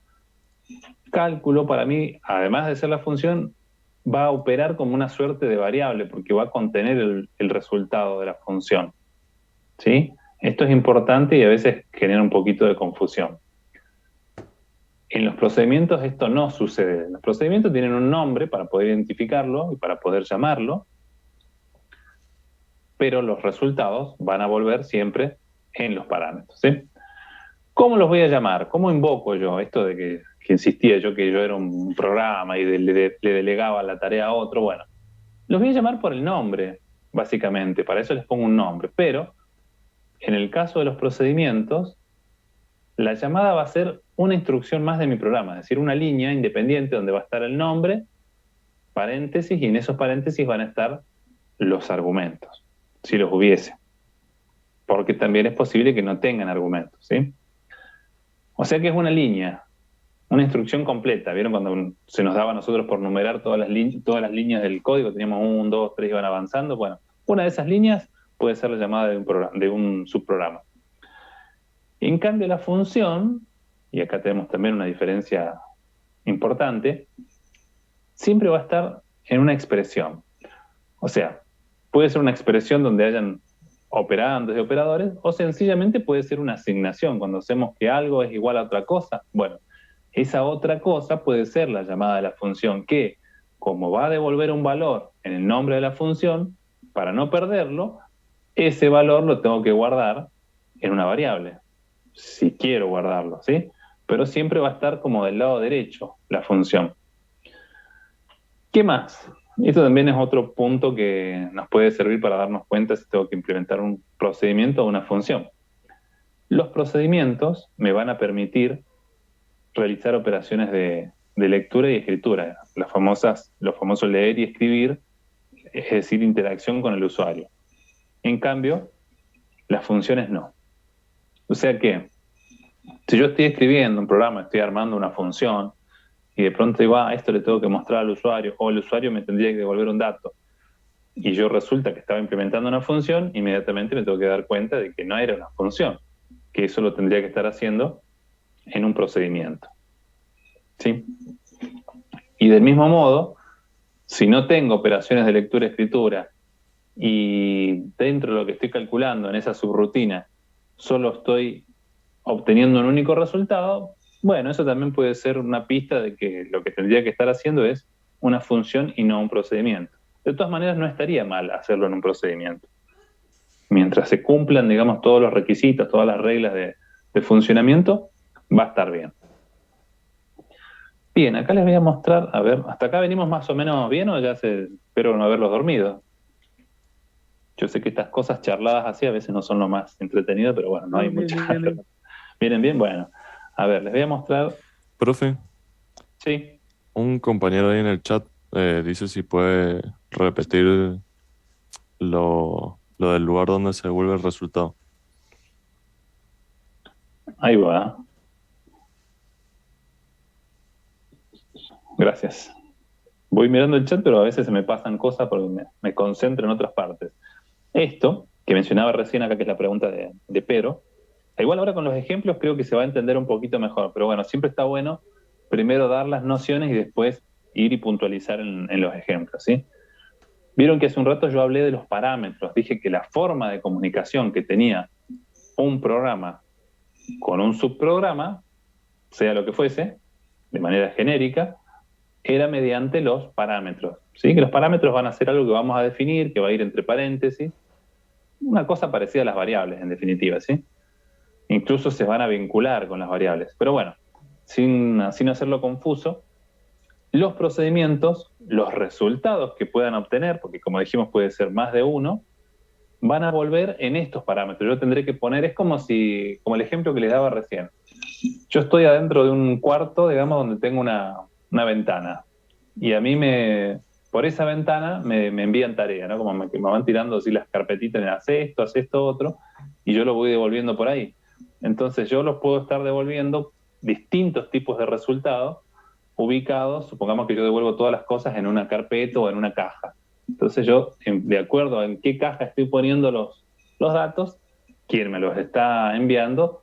[SPEAKER 1] cálculo para mí, además de ser la función, va a operar como una suerte de variable porque va a contener el resultado de la función. ¿Sí? Esto es importante y a veces genera un poquito de confusión. En los procedimientos esto no sucede. Los procedimientos tienen un nombre para poder identificarlo y para poder llamarlo, pero los resultados van a volver siempre en los parámetros. ¿Sí? ¿Cómo los voy a llamar? ¿Cómo invoco yo esto de que insistía yo que yo era un programa y le delegaba la tarea a otro? Bueno, los voy a llamar por el nombre, básicamente. Para eso les pongo un nombre. Pero en el caso de los procedimientos, la llamada va a ser una instrucción más de mi programa, es decir, una línea independiente donde va a estar el nombre, paréntesis, y en esos paréntesis van a estar los argumentos, si los hubiese. Porque también es posible que no tengan argumentos, ¿sí? O sea que es una línea, una instrucción completa. ¿Vieron cuando se nos daba a nosotros por numerar todas las líneas del código? Teníamos 1, 2, 3, iban avanzando. Bueno, una de esas líneas puede ser la llamada de un subprograma. En cambio, la función, y acá tenemos también una diferencia importante, siempre va a estar en una expresión. O sea, puede ser una expresión donde hayan operandos y operadores, o sencillamente puede ser una asignación. Cuando hacemos que algo es igual a otra cosa, bueno, esa otra cosa puede ser la llamada de la función, que como va a devolver un valor en el nombre de la función, para no perderlo, ese valor lo tengo que guardar en una variable, si quiero guardarlo, ¿sí? Pero siempre va a estar como del lado derecho la función. ¿Qué más? Esto también es otro punto que nos puede servir para darnos cuenta si tengo que implementar un procedimiento o una función. Los procedimientos me van a permitir realizar operaciones de lectura y escritura, los famosos leer y escribir, es decir, interacción con el usuario. En cambio, las funciones no. O sea que, si yo estoy escribiendo un programa, estoy armando una función, y de pronto digo, esto le tengo que mostrar al usuario, o el usuario me tendría que devolver un dato, y yo resulta que estaba implementando una función, inmediatamente me tengo que dar cuenta de que no era una función, que eso lo tendría que estar haciendo en un procedimiento. ¿Sí? Y del mismo modo, si no tengo operaciones de lectura y escritura, y dentro de lo que estoy calculando en esa subrutina, solo estoy obteniendo un único resultado, bueno, eso también puede ser una pista de que lo que tendría que estar haciendo es una función y no un procedimiento. De todas maneras, no estaría mal hacerlo en un procedimiento. Mientras se cumplan, digamos, todos los requisitos, todas las reglas de funcionamiento, va a estar bien. Bien, acá les voy a mostrar, a ver, ¿hasta acá venimos más o menos bien o ya espero no haberlos dormido? Yo sé que estas cosas charladas así a veces no son lo más entretenido, pero bueno, no hay
[SPEAKER 3] Bien,
[SPEAKER 1] mucha...
[SPEAKER 3] bien, bien.
[SPEAKER 1] ¿Vienen bien? Bueno, a ver, les voy a mostrar...
[SPEAKER 4] Profe,
[SPEAKER 1] Sí,
[SPEAKER 4] un compañero ahí en el chat dice si puede repetir lo del lugar donde se devuelve el resultado.
[SPEAKER 1] ahí va. Gracias. Voy mirando el chat, pero a veces se me pasan cosas porque me concentro en otras partes. Esto, que mencionaba recién acá, que es la pregunta de Pedro, igual ahora con los ejemplos creo que se va a entender un poquito mejor, pero bueno, siempre está bueno primero dar las nociones y después ir y puntualizar en los ejemplos, ¿sí? Vieron que hace un rato yo hablé de los parámetros, dije que la forma de comunicación que tenía un programa con un subprograma, sea lo que fuese, de manera genérica, era mediante los parámetros, ¿sí? Que los parámetros van a ser algo que vamos a definir, que va a ir entre paréntesis, una cosa parecida a las variables, en definitiva, ¿sí? Incluso se van a vincular con las variables. Pero bueno, sin hacerlo confuso, los procedimientos, los resultados que puedan obtener, porque como dijimos puede ser más de uno, van a volver en estos parámetros. Yo tendré que poner, es como el ejemplo que les daba recién. Yo estoy adentro de un cuarto, digamos, donde tengo una ventana. Y a mí por esa ventana me envían tarea, ¿no? Como me van tirando así las carpetitas, haz esto, otro, y yo lo voy devolviendo por ahí. Entonces yo los puedo estar devolviendo distintos tipos de resultados ubicados, supongamos que yo devuelvo todas las cosas en una carpeta o en una caja. Entonces yo, de acuerdo a en qué caja estoy poniendo los datos, quien me los está enviando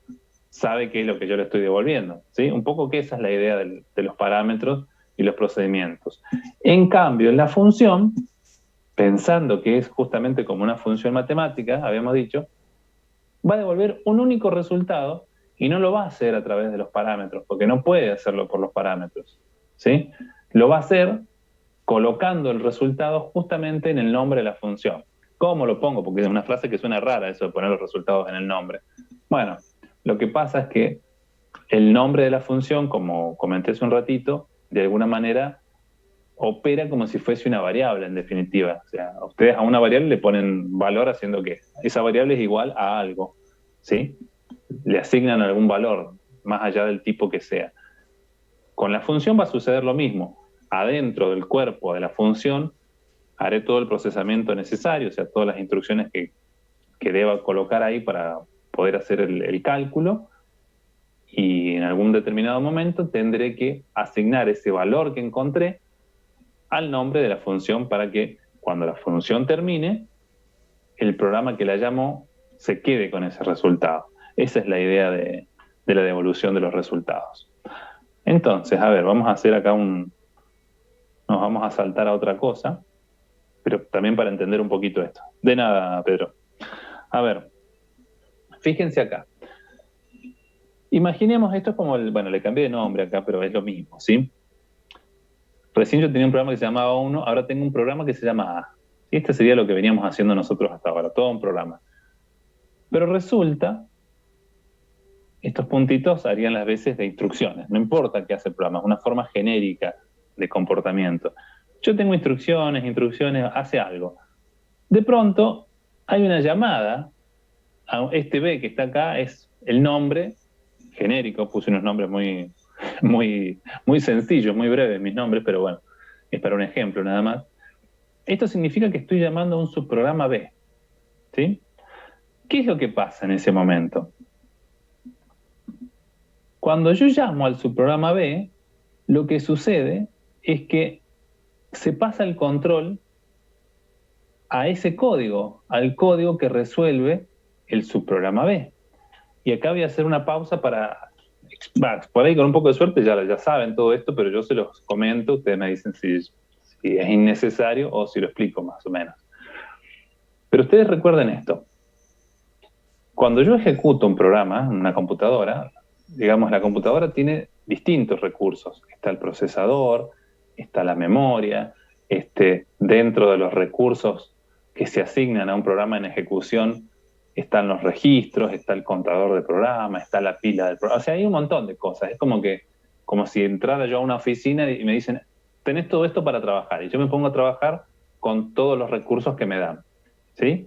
[SPEAKER 1] sabe qué es lo que yo le estoy devolviendo, ¿sí? Un poco que esa es la idea de los parámetros y los procedimientos. En cambio, en la función, pensando que es justamente como una función matemática, habíamos dicho, va a devolver un único resultado y no lo va a hacer a través de los parámetros, porque no puede hacerlo por los parámetros, ¿sí? Lo va a hacer colocando el resultado justamente en el nombre de la función. ¿Cómo lo pongo? Porque es una frase que suena rara eso de poner los resultados en el nombre. Bueno, lo que pasa es que el nombre de la función, como comenté hace un ratito, de alguna manera opera como si fuese una variable, en definitiva. O sea, ustedes a una variable le ponen valor haciendo que esa variable es igual a algo, ¿sí? Le asignan algún valor, más allá del tipo que sea. Con la función va a suceder lo mismo. Adentro del cuerpo de la función haré todo el procesamiento necesario, o sea, todas las instrucciones que deba colocar ahí para poder hacer el cálculo, y en algún determinado momento tendré que asignar ese valor que encontré al nombre de la función para que cuando la función termine, el programa que la llamó se quede con ese resultado. Esa es la idea de la devolución de los resultados. Entonces, a ver, vamos a hacer acá nos vamos a saltar a otra cosa, pero también para entender un poquito esto. De nada, Pedro. A ver, fíjense acá. Imaginemos esto como bueno, le cambié de nombre acá, pero es lo mismo, ¿sí? Recién yo tenía un programa que se llamaba 1, ahora tengo un programa que se llama A. Y este sería lo que veníamos haciendo nosotros hasta ahora, todo un programa. Pero resulta, estos puntitos harían las veces de instrucciones. No importa qué hace el programa, es una forma genérica de comportamiento. Yo tengo instrucciones, hace algo. De pronto, hay una llamada a este B que está acá, es el nombre genérico, puse unos nombres muy sencillos, muy breves mis nombres, pero bueno, es para un ejemplo nada más. Esto significa que estoy llamando a un subprograma B, ¿sí? ¿Qué es lo que pasa en ese momento? Cuando yo llamo al subprograma B, lo que sucede es que se pasa el control a ese código, al código que resuelve el subprograma B. Y acá voy a hacer una pausa para... Por ahí con un poco de suerte ya saben todo esto, pero yo se los comento, ustedes me dicen si es innecesario o si lo explico más o menos. Pero ustedes recuerden esto. Cuando yo ejecuto un programa en una computadora, digamos, la computadora tiene distintos recursos. Está el procesador, está la memoria, dentro de los recursos que se asignan a un programa en ejecución están los registros, está el contador de programa, está la pila del programa. O sea, hay un montón de cosas. Es como si entrara yo a una oficina y me dicen, tenés todo esto para trabajar. Y yo me pongo a trabajar con todos los recursos que me dan, ¿sí?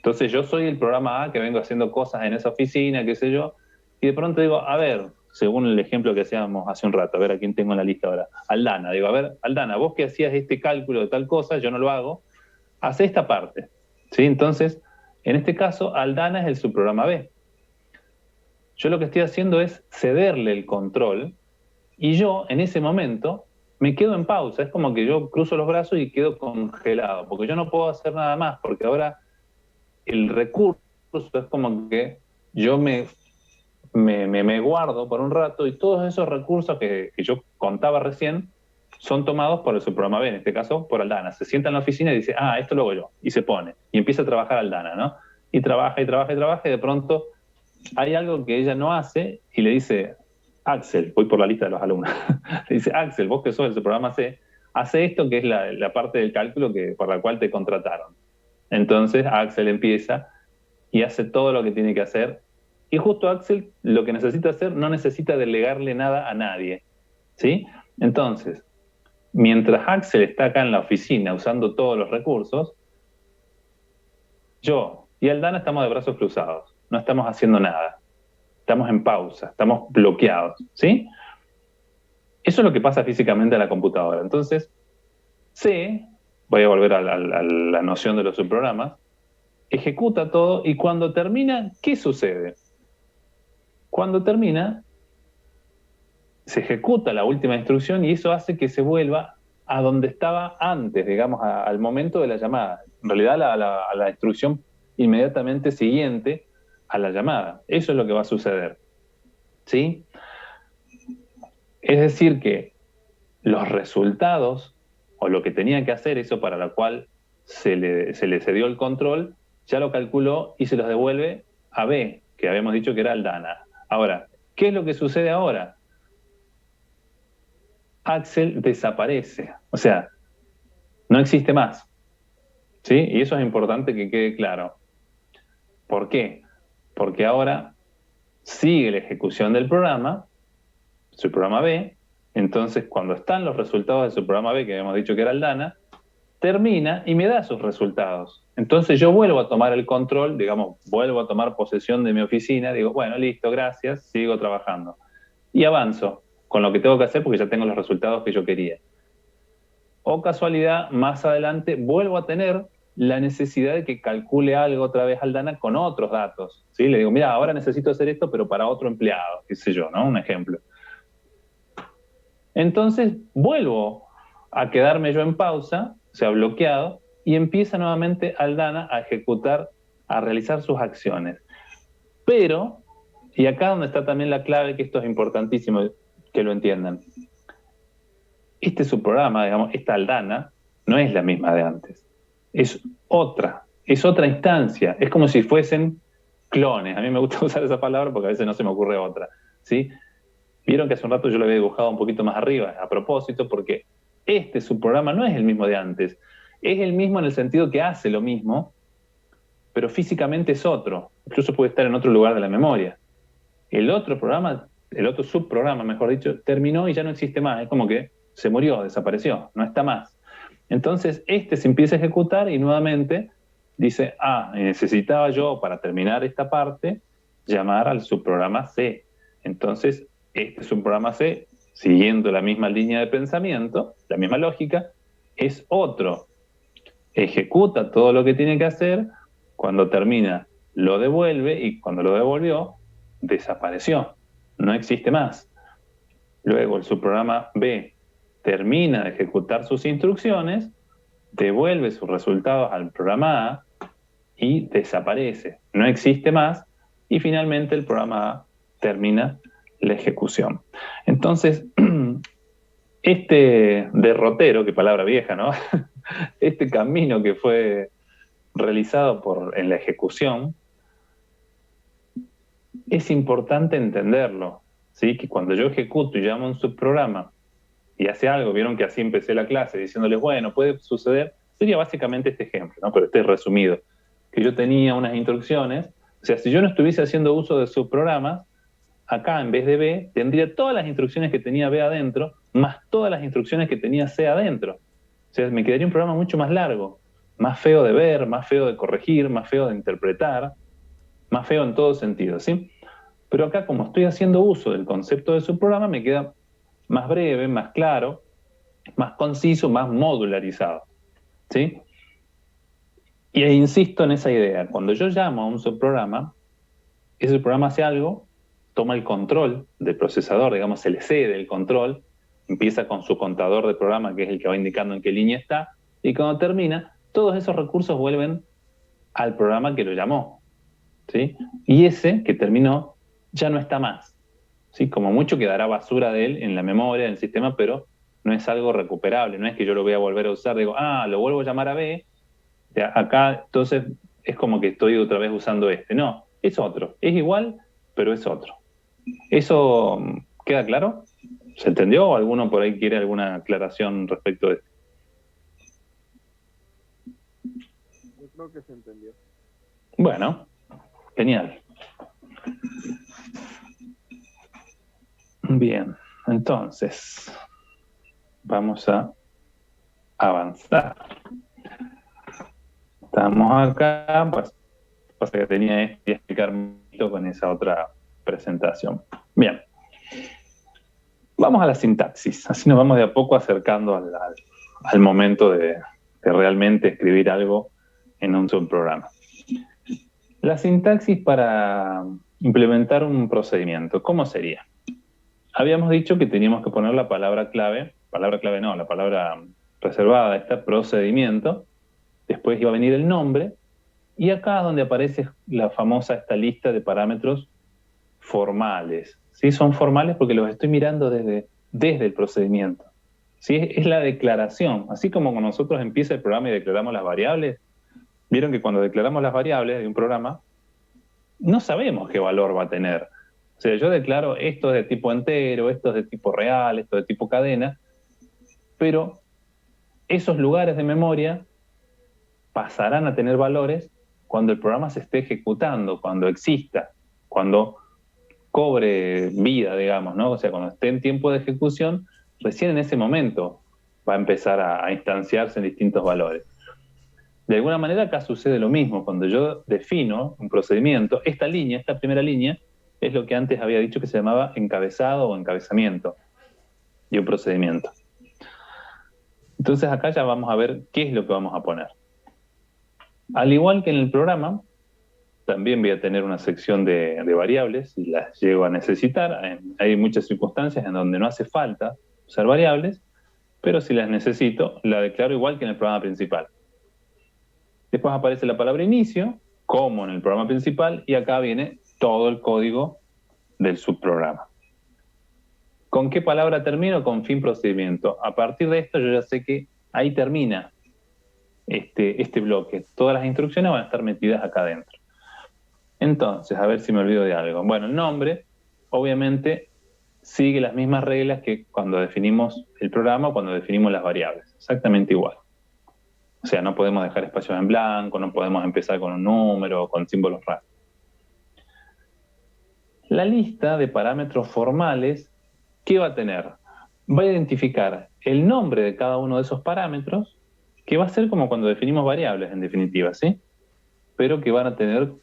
[SPEAKER 1] Entonces yo soy el programa A que vengo haciendo cosas en esa oficina, qué sé yo, y de pronto digo, a ver, según el ejemplo que hacíamos hace un rato, a ver a quién tengo en la lista ahora, Aldana, digo, a ver, Aldana, vos que hacías este cálculo de tal cosa, yo no lo hago, hace esta parte, ¿sí? Entonces, en este caso, Aldana es el subprograma B. Yo lo que estoy haciendo es cederle el control y yo, en ese momento, me quedo en pausa. Es como que yo cruzo los brazos y quedo congelado, porque yo no puedo hacer nada más, porque ahora el recurso es como que yo me guardo por un rato y todos esos recursos que yo contaba recién son tomados por el subprograma B, en este caso por Aldana. Se sienta en la oficina y dice, ah, esto lo hago yo, y se pone, y empieza a trabajar Aldana, ¿no? Y trabaja y trabaja y trabaja, y de pronto hay algo que ella no hace y le dice, Axel, voy por la lista de los alumnos, le dice, Axel, vos que sos el subprograma C, hace esto que es la parte del cálculo por la cual te contrataron. Entonces Axel empieza y hace todo lo que tiene que hacer. Y justo Axel lo que necesita hacer no necesita delegarle nada a nadie, ¿sí? Entonces, mientras Axel está acá en la oficina usando todos los recursos, yo y Aldana estamos de brazos cruzados, no estamos haciendo nada, estamos en pausa, estamos bloqueados, ¿sí? Eso es lo que pasa físicamente a la computadora. Entonces, C, voy a volver a la noción de los subprogramas, ejecuta todo y cuando termina, ¿qué sucede? Cuando termina, se ejecuta la última instrucción y eso hace que se vuelva a donde estaba antes, digamos, al momento de la llamada. En realidad, a la instrucción inmediatamente siguiente a la llamada. Eso es lo que va a suceder, ¿sí? Es decir, que los resultados, o lo que tenía que hacer, eso para lo cual se le cedió el control, ya lo calculó y se los devuelve a B, que habíamos dicho que era Aldana. Ahora, ¿qué es lo que sucede ahora? Axel desaparece, o sea, no existe más, ¿sí? Y eso es importante que quede claro. ¿Por qué? Porque ahora sigue la ejecución del programa, su programa B, entonces cuando están los resultados de su programa B, que habíamos dicho que era Aldana, termina y me da sus resultados. Entonces yo vuelvo a tomar el control, digamos, vuelvo a tomar posesión de mi oficina, digo, bueno, listo, gracias, sigo trabajando. Y avanzo con lo que tengo que hacer porque ya tengo los resultados que yo quería. O casualidad, más adelante vuelvo a tener la necesidad de que calcule algo otra vez Aldana con otros datos, ¿sí? Le digo, mira, ahora necesito hacer esto, pero para otro empleado, qué sé yo, ¿no? Un ejemplo. Entonces vuelvo a quedarme yo en pausa, o sea, bloqueado, y empieza nuevamente Aldana a ejecutar, a realizar sus acciones. Pero, y acá donde está también la clave, que esto es importantísimo que lo entiendan, este subprograma, digamos, esta Aldana, no es la misma de antes. Es otra instancia. Es como si fuesen clones. A mí me gusta usar esa palabra porque a veces no se me ocurre otra, ¿sí? Vieron que hace un rato yo lo había dibujado un poquito más arriba, a propósito, porque este subprograma no es el mismo de antes. Es el mismo en el sentido que hace lo mismo, pero físicamente es otro. Incluso puede estar en otro lugar de la memoria. El otro programa, el otro subprograma, mejor dicho, terminó y ya no existe más. Es como que se murió, desapareció, no está más. Entonces, este se empieza a ejecutar y nuevamente dice, necesitaba yo, para terminar esta parte, llamar al subprograma C. Entonces, este subprograma C, siguiendo la misma línea de pensamiento, la misma lógica, es otro. Ejecuta todo lo que tiene que hacer, cuando termina lo devuelve y cuando lo devolvió, desapareció, no existe más. Luego el subprograma B termina de ejecutar sus instrucciones, devuelve sus resultados al programa A y desaparece, no existe más, y finalmente el programa A termina la ejecución. Entonces, este derrotero, qué palabra vieja, ¿no? Este camino que fue realizado en la ejecución, es importante entenderlo, ¿sí? Que cuando yo ejecuto y llamo a un subprograma y hace algo, vieron que así empecé la clase, diciéndoles, bueno, puede suceder, sería básicamente este ejemplo, ¿no? Pero este es resumido, que yo tenía unas instrucciones, o sea, si yo no estuviese haciendo uso de subprogramas, acá en vez de B, tendría todas las instrucciones que tenía B adentro, más todas las instrucciones que tenía C adentro. O sea, me quedaría un programa mucho más largo. más feo de ver, más feo de corregir, más feo de interpretar, más feo en todo sentido, ¿sí? Pero acá, como estoy haciendo uso del concepto de subprograma, me queda más breve, más claro, más conciso, más modularizado, ¿sí? Y insisto en esa idea. Cuando yo llamo a un subprograma, ese programa hace algo, toma el control del procesador, digamos, se le cede el control, empieza con su contador de programa, que es el que va indicando en qué línea está, y cuando termina, todos esos recursos vuelven al programa que lo llamó, ¿sí? Y ese que terminó ya no está más, ¿sí? Como mucho quedará basura de él en la memoria, en el sistema, pero no es algo recuperable, no es que yo lo voy a volver a usar, digo, lo vuelvo a llamar a B, acá entonces es como que estoy otra vez usando este. No, es otro, es igual, pero es otro. ¿Eso queda claro? ¿Se entendió o alguno por ahí quiere alguna aclaración respecto de esto?
[SPEAKER 2] Yo creo que se entendió.
[SPEAKER 1] Bueno, genial. Bien, entonces vamos a avanzar. Estamos acá, pues pasa que tenía que explicar mucho con esa otra presentación. Bien. Vamos a la sintaxis, así nos vamos de a poco acercando al momento de realmente escribir algo en un subprograma. La sintaxis para implementar un procedimiento, ¿cómo sería? Habíamos dicho que teníamos que poner la palabra clave no, la palabra reservada, este procedimiento, después iba a venir el nombre, y acá es donde aparece la famosa esta lista de parámetros formales. ¿Sí? Son formales porque los estoy mirando desde el procedimiento. ¿Sí? Es la declaración. Así como cuando nosotros empieza el programa y declaramos las variables, vieron que cuando declaramos las variables de un programa, no sabemos qué valor va a tener. O sea, yo declaro esto es de tipo entero, esto es de tipo real, esto es de tipo cadena, pero esos lugares de memoria pasarán a tener valores cuando el programa se esté ejecutando, cuando exista, cuando cobre vida, digamos, ¿no? O sea, cuando esté en tiempo de ejecución, recién en ese momento va a empezar a instanciarse en distintos valores. De alguna manera acá sucede lo mismo. Cuando yo defino un procedimiento, esta primera línea, es lo que antes había dicho que se llamaba encabezado o encabezamiento de un procedimiento. Entonces acá ya vamos a ver qué es lo que vamos a poner. Al igual que en el programa, también voy a tener una sección de variables y las llego a necesitar. Hay muchas circunstancias en donde no hace falta usar variables, pero si las necesito, la declaro igual que en el programa principal. Después aparece la palabra inicio, como en el programa principal, y acá viene todo el código del subprograma. ¿Con qué palabra termino? Con fin procedimiento. A partir de esto yo ya sé que ahí termina este bloque. Todas las instrucciones van a estar metidas acá adentro. Entonces, a ver si me olvido de algo. Bueno, el nombre, obviamente, sigue las mismas reglas que cuando definimos el programa o cuando definimos las variables. Exactamente igual. O sea, no podemos dejar espacios en blanco, no podemos empezar con un número o con símbolos raros. La lista de parámetros formales, ¿qué va a tener? Va a identificar el nombre de cada uno de esos parámetros, que va a ser como cuando definimos variables, en definitiva, ¿sí? Pero que van a tener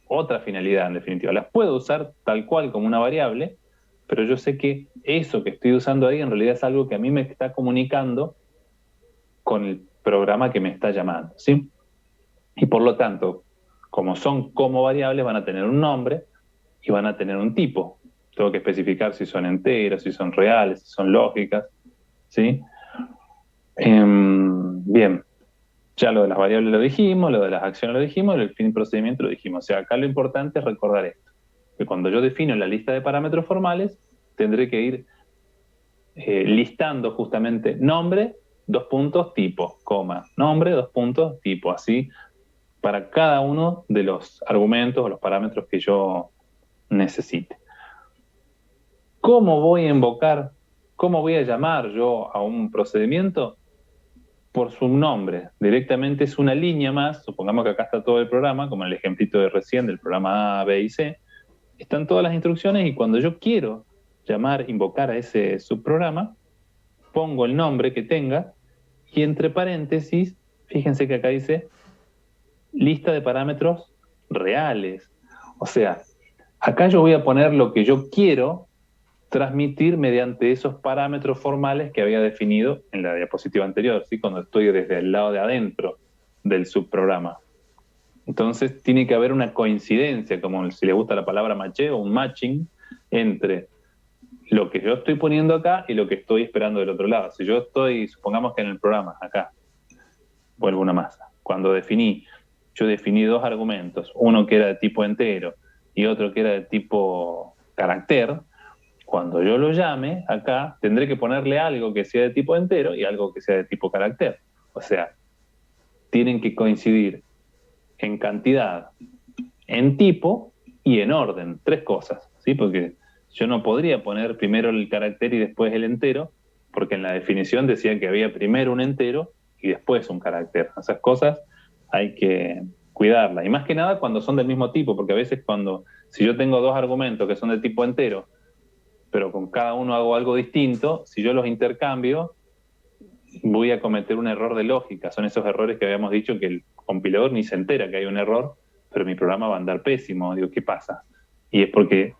[SPEAKER 1] otra finalidad, en definitiva. Las puedo usar tal cual como una variable, pero yo sé que eso que estoy usando ahí en realidad es algo que a mí me está comunicando con el programa que me está llamando, ¿sí? Y por lo tanto, como son como variables, van a tener un nombre y van a tener un tipo. Tengo que especificar si son enteros, si son reales, si son lógicas, ¿sí? Bien, ya lo de las variables lo dijimos, lo de las acciones lo dijimos, el fin procedimiento lo dijimos. O sea, acá lo importante es recordar esto, que cuando yo defino la lista de parámetros formales, tendré que ir listando justamente nombre, 2 puntos, tipo, coma, nombre, 2 puntos, tipo, así, para cada uno de los argumentos o los parámetros que yo necesite. ¿Cómo voy a invocar, cómo voy a llamar yo a un procedimiento? Por su nombre. Directamente es una línea más, supongamos que acá está todo el programa, como en el ejemplito de recién del programa A, B y C, están todas las instrucciones y cuando yo quiero llamar, invocar a ese subprograma, pongo el nombre que tenga y entre paréntesis Fíjense que acá dice lista de parámetros reales. O sea, acá yo voy a poner lo que yo quiero transmitir mediante esos parámetros formales que había definido en la diapositiva anterior, ¿sí? Cuando estoy desde el lado de adentro del subprograma. Entonces tiene que haber una coincidencia, como si le gusta la palabra matcheo, un matching entre lo que yo estoy poniendo acá y lo que estoy esperando del otro lado. Si yo estoy, supongamos que en el programa, acá, vuelvo una masa, cuando yo definí dos argumentos, uno que era de tipo entero y otro que era de tipo carácter. Cuando yo lo llame acá, tendré que ponerle algo que sea de tipo entero y algo que sea de tipo carácter. O sea, tienen que coincidir en cantidad, en tipo y en orden, tres cosas, ¿sí? Porque yo no podría poner primero el carácter y después el entero, porque en la definición decía que había primero un entero y después un carácter. Esas cosas hay que cuidarlas. Y más que nada cuando son del mismo tipo, porque a veces si yo tengo dos argumentos que son de tipo entero, pero con cada uno hago algo distinto, si yo los intercambio, voy a cometer un error de lógica. Son esos errores que habíamos dicho que el compilador ni se entera que hay un error, pero mi programa va a andar pésimo. Digo, ¿qué pasa? Y es porque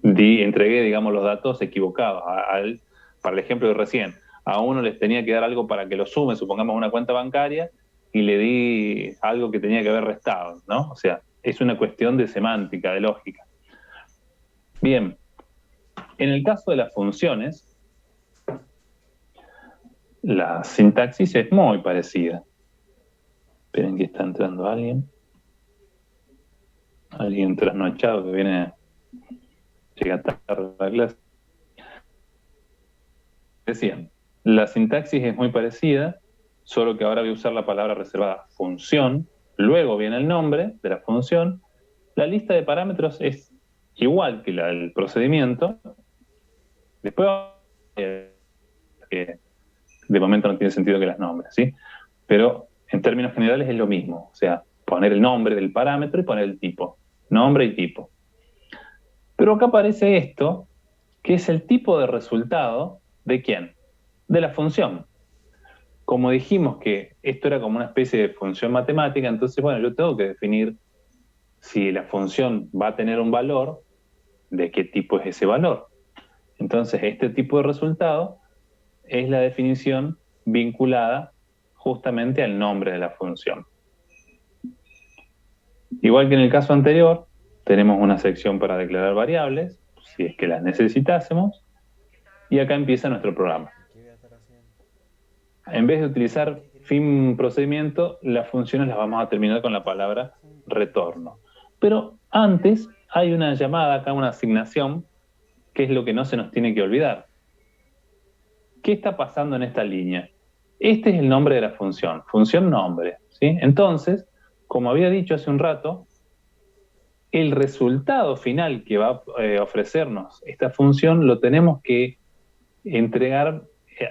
[SPEAKER 1] entregué, digamos, los datos equivocados. Para el ejemplo de recién, a uno les tenía que dar algo para que lo sume, supongamos una cuenta bancaria, y le di algo que tenía que haber restado, ¿no? O sea, es una cuestión de semántica, de lógica. Bien, en el caso de las funciones, la sintaxis es muy parecida. Esperen que está entrando alguien. Alguien trasnochado que llega tarde a la clase. Decían, la sintaxis es muy parecida, solo que ahora voy a usar la palabra reservada función, luego viene el nombre de la función. La lista de parámetros es igual que la del procedimiento. Después, que de momento no tiene sentido que las nombres, ¿sí? Pero en términos generales es lo mismo, o sea, poner el nombre del parámetro y poner el tipo, nombre y tipo. Pero acá aparece esto, que es el tipo de resultado ¿de quién? De la función. Como dijimos que esto era como una especie de función matemática, entonces, bueno, yo tengo que definir si la función va a tener un valor, de qué tipo es ese valor. Entonces, este tipo de resultado es la definición vinculada justamente al nombre de la función. Igual que en el caso anterior, tenemos una sección para declarar variables, si es que las necesitásemos, y acá empieza nuestro programa. En vez de utilizar fin procedimiento, las funciones las vamos a terminar con la palabra retorno. Pero antes hay una llamada acá, una asignación, que es lo que no se nos tiene que olvidar. ¿Qué está pasando en esta línea? Este es el nombre de la función nombre, ¿sí? Entonces, como había dicho hace un rato, el resultado final que va a ofrecernos esta función lo tenemos que entregar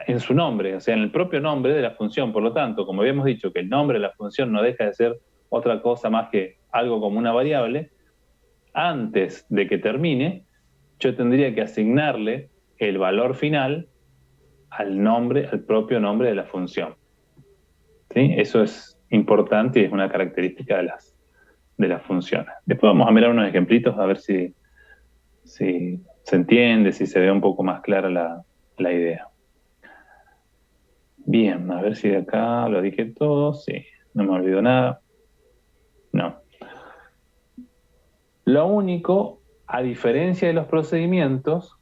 [SPEAKER 1] en su nombre, o sea, en el propio nombre de la función. Por lo tanto, como habíamos dicho que el nombre de la función no deja de ser otra cosa más que algo como una variable, antes de que termine, yo tendría que asignarle el valor final al propio nombre de la función. ¿Sí? Eso es importante y es una característica de las funciones. Después vamos a mirar unos ejemplitos a ver si se entiende, si se ve un poco más clara la idea. Bien, a ver si de acá lo dije todo. Sí, no me olvido nada. No. Lo único, a diferencia de los procedimientos,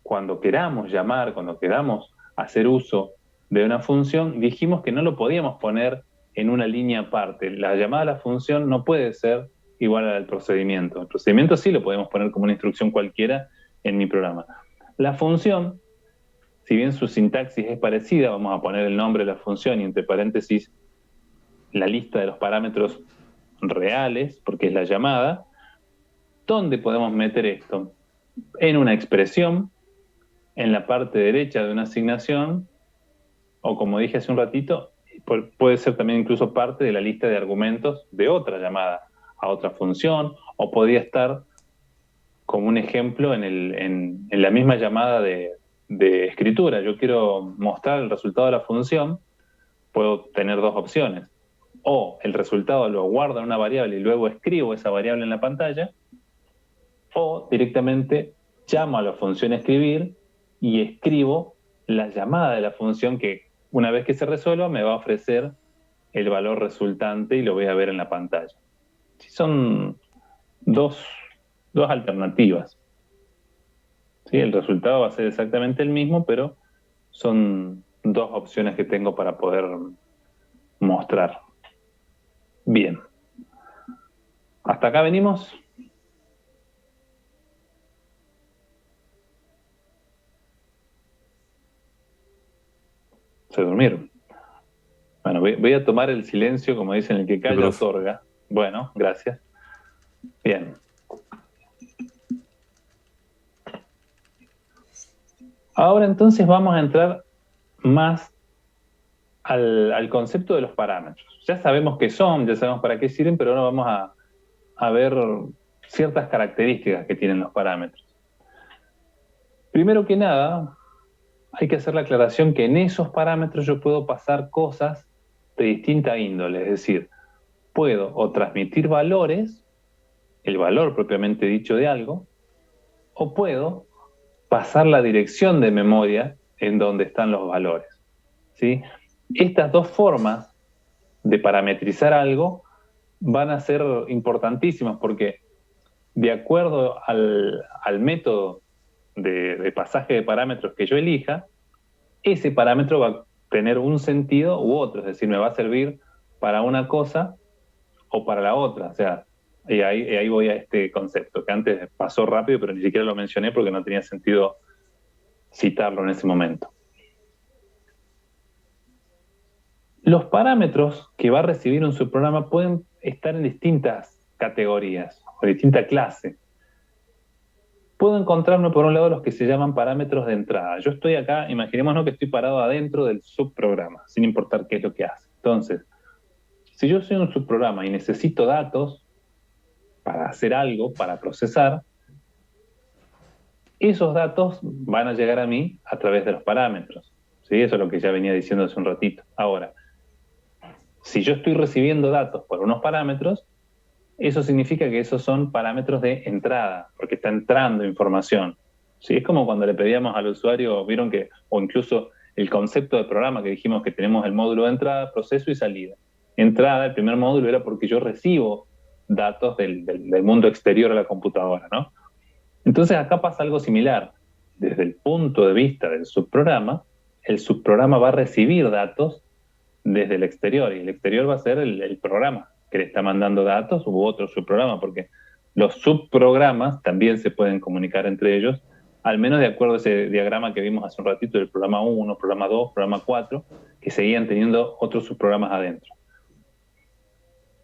[SPEAKER 1] cuando queramos llamar, cuando queramos hacer uso de una función, dijimos que no lo podíamos poner en una línea aparte. La llamada a la función no puede ser igual al procedimiento. El procedimiento sí lo podemos poner como una instrucción cualquiera en mi programa. La función, si bien su sintaxis es parecida, vamos a poner el nombre de la función y entre paréntesis la lista de los parámetros reales, porque es la llamada. ¿Dónde podemos meter esto? En una expresión, en la parte derecha de una asignación, o como dije hace un ratito, puede ser también incluso parte de la lista de argumentos de otra llamada a otra función, o podría estar como un ejemplo en la misma llamada de escritura. Yo quiero mostrar el resultado de la función, puedo tener dos opciones. O el resultado lo guardo en una variable y luego escribo esa variable en la pantalla, o directamente llamo a la función escribir y escribo la llamada de la función que una vez que se resuelva me va a ofrecer el valor resultante y lo voy a ver en la pantalla. Sí, son dos alternativas. ¿Sí? El resultado va a ser exactamente el mismo, pero son dos opciones que tengo para poder mostrar. Bien. ¿Hasta acá venimos? Se durmieron. Bueno, voy a tomar el silencio, como dicen, el que calla otorga. Bueno, gracias. Bien. Ahora entonces vamos a entrar más al concepto de los parámetros. Ya sabemos qué son, ya sabemos para qué sirven, pero ahora vamos a ver ciertas características que tienen los parámetros. Primero que nada, hay que hacer la aclaración que en esos parámetros yo puedo pasar cosas de distinta índole, es decir, puedo o transmitir valores, el valor propiamente dicho de algo, o puedo pasar la dirección de memoria en donde están los valores. ¿Sí? Estas dos formas de parametrizar algo van a ser importantísimas porque de acuerdo al método de pasaje de parámetros que yo elija, ese parámetro va a tener un sentido u otro, es decir, me va a servir para una cosa o para la otra. O sea, y ahí voy a este concepto, que antes pasó rápido, pero ni siquiera lo mencioné porque no tenía sentido citarlo en ese momento. Los parámetros que va a recibir un subprograma pueden estar en distintas categorías o distinta clase. Puedo encontrarme por un lado los que se llaman parámetros de entrada. Yo estoy acá, imaginémonos que estoy parado adentro del subprograma, sin importar qué es lo que hace. Entonces, si yo soy un subprograma y necesito datos para hacer algo, para procesar, esos datos van a llegar a mí a través de los parámetros. ¿Sí? Eso es lo que ya venía diciendo hace un ratito. Ahora, si yo estoy recibiendo datos por unos parámetros, eso significa que esos son parámetros de entrada, porque está entrando información. ¿Sí? Es como cuando le pedíamos al usuario, vieron que, o incluso el concepto de programa que dijimos que tenemos el módulo de entrada, proceso y salida. Entrada, el primer módulo era porque yo recibo datos del mundo exterior a la computadora, ¿no? Entonces acá pasa algo similar. Desde el punto de vista del subprograma, el subprograma va a recibir datos desde el exterior, y el exterior va a ser el programa que le está mandando datos u otro subprograma, porque los subprogramas también se pueden comunicar entre ellos, al menos de acuerdo a ese diagrama que vimos hace un ratito del programa 1, programa 2, programa 4, que seguían teniendo otros subprogramas adentro.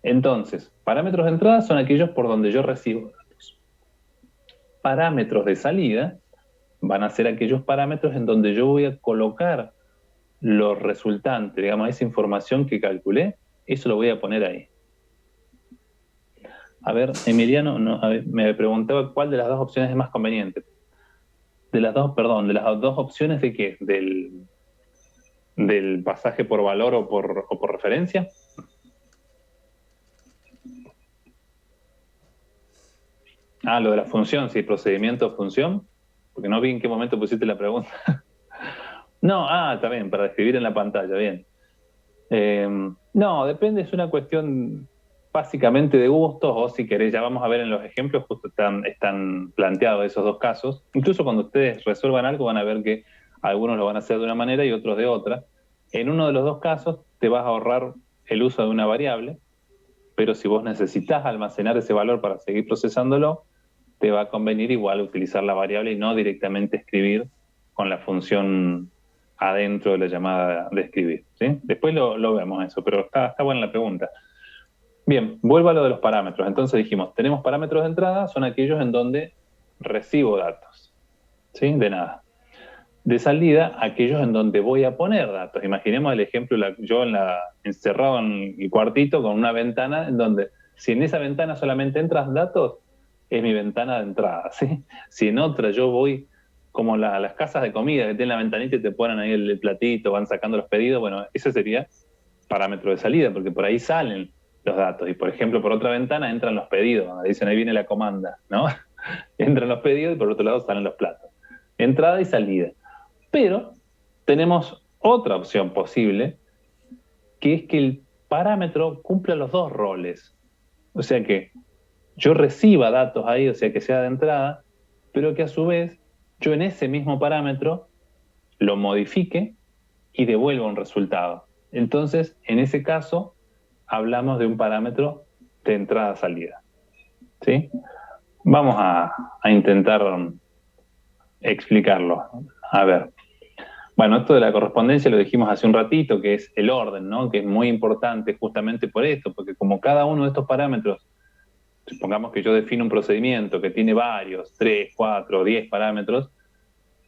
[SPEAKER 1] Entonces, parámetros de entrada son aquellos por donde yo recibo datos. Parámetros de salida van a ser aquellos parámetros en donde yo voy a colocar los resultantes, digamos, esa información que calculé, eso lo voy a poner ahí. A ver, Emiliano me preguntaba cuál de las dos opciones es más conveniente. De las dos opciones de qué, del pasaje por valor o por referencia. Ah, lo de la función, sí, procedimiento o función, porque no vi en qué momento pusiste la pregunta. No, está bien, para describir en la pantalla, bien. No, depende, es una cuestión básicamente de gustos, o si querés, ya vamos a ver en los ejemplos, justo están planteados esos dos casos. Incluso cuando ustedes resuelvan algo van a ver que algunos lo van a hacer de una manera y otros de otra. En uno de los dos casos te vas a ahorrar el uso de una variable, pero si vos necesitas almacenar ese valor para seguir procesándolo, te va a convenir igual utilizar la variable y no directamente escribir con la función adentro de la llamada de escribir. ¿Sí? Después lo vemos eso, pero está buena la pregunta. Bien, vuelvo a lo de los parámetros. Entonces dijimos, tenemos parámetros de entrada, son aquellos en donde recibo datos. ¿Sí? De nada. De salida, aquellos en donde voy a poner datos. Imaginemos el ejemplo, yo encerrado en el cuartito con una ventana en donde, si en esa ventana solamente entran datos, es mi ventana de entrada. ¿Sí? Si en otra yo voy como las casas de comida que tienen la ventanita y te ponen ahí el platito, van sacando los pedidos, bueno, ese sería parámetro de salida, porque por ahí salen los datos. Y por ejemplo, por otra ventana entran los pedidos, donde dicen ahí viene la comanda, ¿no? Entran los pedidos y por otro lado salen los platos. Entrada y salida. Pero tenemos otra opción posible, que es que el parámetro cumpla los dos roles. O sea que yo reciba datos ahí, o sea que sea de entrada, pero que a su vez yo en ese mismo parámetro lo modifique y devuelva un resultado. Entonces, en ese caso, hablamos de un parámetro de entrada-salida. ¿Sí? Vamos a intentar explicarlo. A ver. Bueno, esto de la correspondencia lo dijimos hace un ratito, que es el orden, ¿no? Que es muy importante justamente por esto, porque como cada uno de estos parámetros, supongamos que yo defino un procedimiento que tiene varios, 3, 4, 10 parámetros,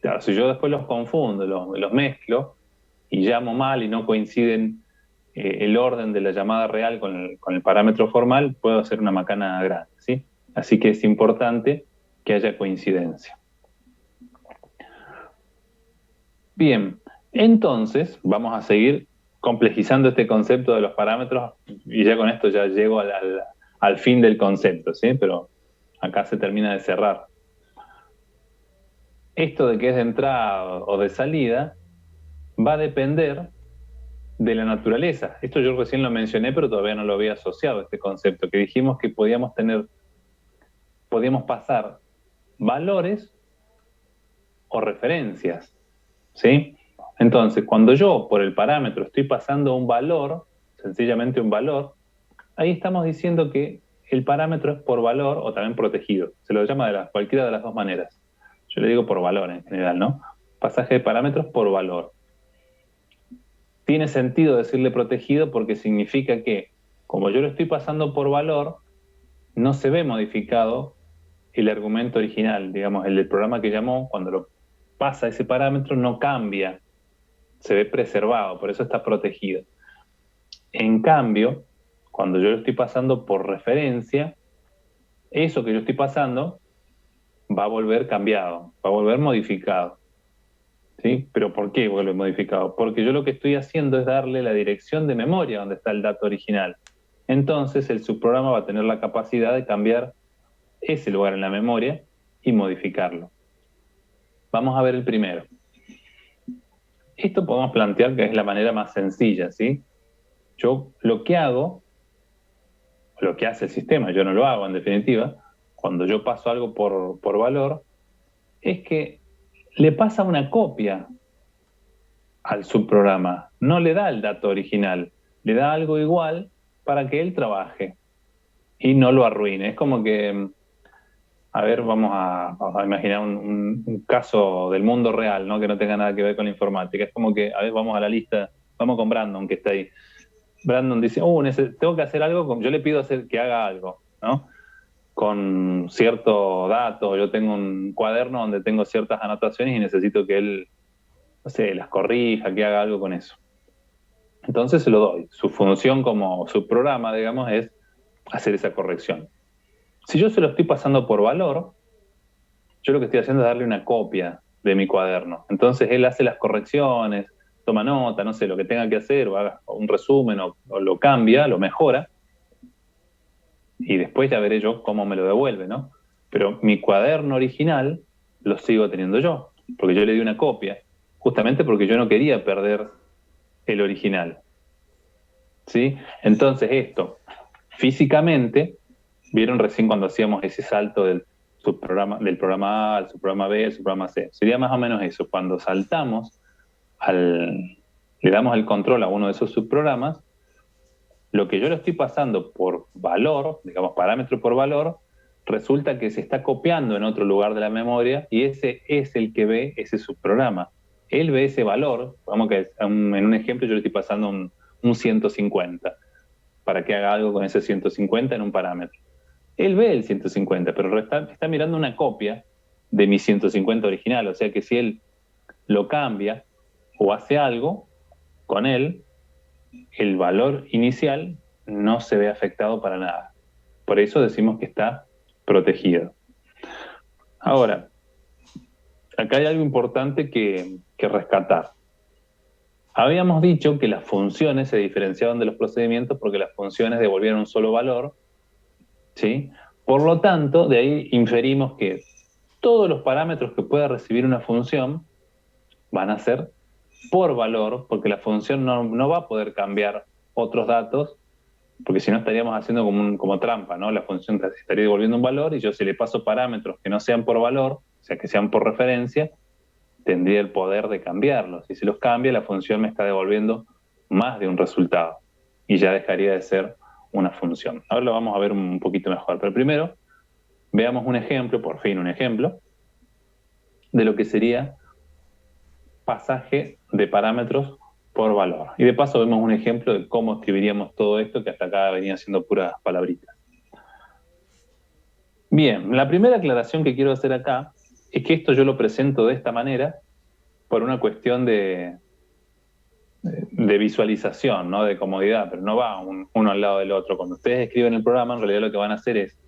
[SPEAKER 1] claro, si yo después los confundo, los mezclo y llamo mal y no coinciden el orden de la llamada real con el parámetro formal, puedo hacer una macana grande, ¿sí? Así que es importante que haya coincidencia. Bien, entonces vamos a seguir complejizando este concepto de los parámetros y ya con esto ya llego al fin del concepto, ¿sí? Pero acá se termina de cerrar. Esto de que es de entrada o de salida va a depender de la naturaleza. Esto yo recién lo mencioné, pero todavía no lo había asociado, este concepto, que dijimos que podíamos pasar valores o referencias, ¿sí? Entonces, cuando yo por el parámetro estoy pasando un valor, sencillamente un valor, ahí estamos diciendo que el parámetro es por valor o también protegido. Se lo llama de cualquiera de las dos maneras. Yo le digo por valor en general, ¿no? Pasaje de parámetros por valor. Tiene sentido decirle protegido porque significa que, como yo lo estoy pasando por valor, no se ve modificado el argumento original, digamos, el del programa que llamó, cuando lo pasa ese parámetro, no cambia, se ve preservado, por eso está protegido. En cambio, cuando yo lo estoy pasando por referencia, eso que yo estoy pasando va a volver cambiado, va a volver modificado. ¿Sí? ¿Pero por qué vuelve modificado? Porque yo lo que estoy haciendo es darle la dirección de memoria donde está el dato original. Entonces el subprograma va a tener la capacidad de cambiar ese lugar en la memoria y modificarlo. Vamos a ver el primero. Esto podemos plantear que es la manera más sencilla, ¿sí? Yo lo que hago, lo que hace el sistema, yo no lo hago en definitiva, cuando yo paso algo por valor, es que le pasa una copia al subprograma, no le da el dato original, le da algo igual para que él trabaje y no lo arruine. Es como que, a ver, vamos a imaginar un caso del mundo real, ¿no? Que no tenga nada que ver con la informática. Es como que, a ver, vamos a la lista, vamos con Brandon, que está ahí. Brandon dice, tengo que hacer algo, yo le pido que haga algo, ¿no? Con cierto dato, yo tengo un cuaderno donde tengo ciertas anotaciones y necesito que él, no sé, las corrija, que haga algo con eso. Entonces se lo doy. Su función como subprograma, digamos, es hacer esa corrección. Si yo se lo estoy pasando por valor, yo lo que estoy haciendo es darle una copia de mi cuaderno. Entonces él hace las correcciones, toma nota, no sé, lo que tenga que hacer, o haga un resumen, o lo cambia, lo mejora, y después ya veré yo cómo me lo devuelve, ¿no? Pero mi cuaderno original lo sigo teniendo yo, porque yo le di una copia, justamente porque yo no quería perder el original. ¿Sí? Entonces esto, físicamente, vieron recién cuando hacíamos ese salto del programa A al subprograma B, al subprograma C. Sería más o menos eso, cuando saltamos, le damos el control a uno de esos subprogramas, lo que yo le estoy pasando por valor, digamos parámetro por valor, resulta que se está copiando en otro lugar de la memoria y ese es el que ve ese subprograma. Él ve ese valor, vamos que en un ejemplo yo le estoy pasando un 150 para que haga algo con ese 150 en un parámetro. Él ve el 150, pero está mirando una copia de mi 150 original, o sea que si él lo cambia o hace algo con él, el valor inicial no se ve afectado para nada. Por eso decimos que está protegido. Ahora, acá hay algo importante que rescatar. Habíamos dicho que las funciones se diferenciaban de los procedimientos porque las funciones devolvían un solo valor, ¿sí? Por lo tanto, de ahí inferimos que todos los parámetros que pueda recibir una función van a ser por valor, porque la función no va a poder cambiar otros datos, porque si no estaríamos haciendo como trampa, ¿no? La función estaría devolviendo un valor y yo si le paso parámetros que no sean por valor, o sea, que sean por referencia, tendría el poder de cambiarlos. Y si los cambia, la función me está devolviendo más de un resultado y ya dejaría de ser una función. Ahora lo vamos a ver un poquito mejor, pero primero veamos un ejemplo, por fin un ejemplo, de lo que sería pasaje de parámetros por valor. Y de paso vemos un ejemplo de cómo escribiríamos todo esto, que hasta acá venía siendo puras palabritas. Bien, la primera aclaración que quiero hacer acá es que esto yo lo presento de esta manera por una cuestión de visualización, ¿no? De comodidad, pero no va uno al lado del otro. Cuando ustedes escriben el programa, en realidad lo que van a hacer es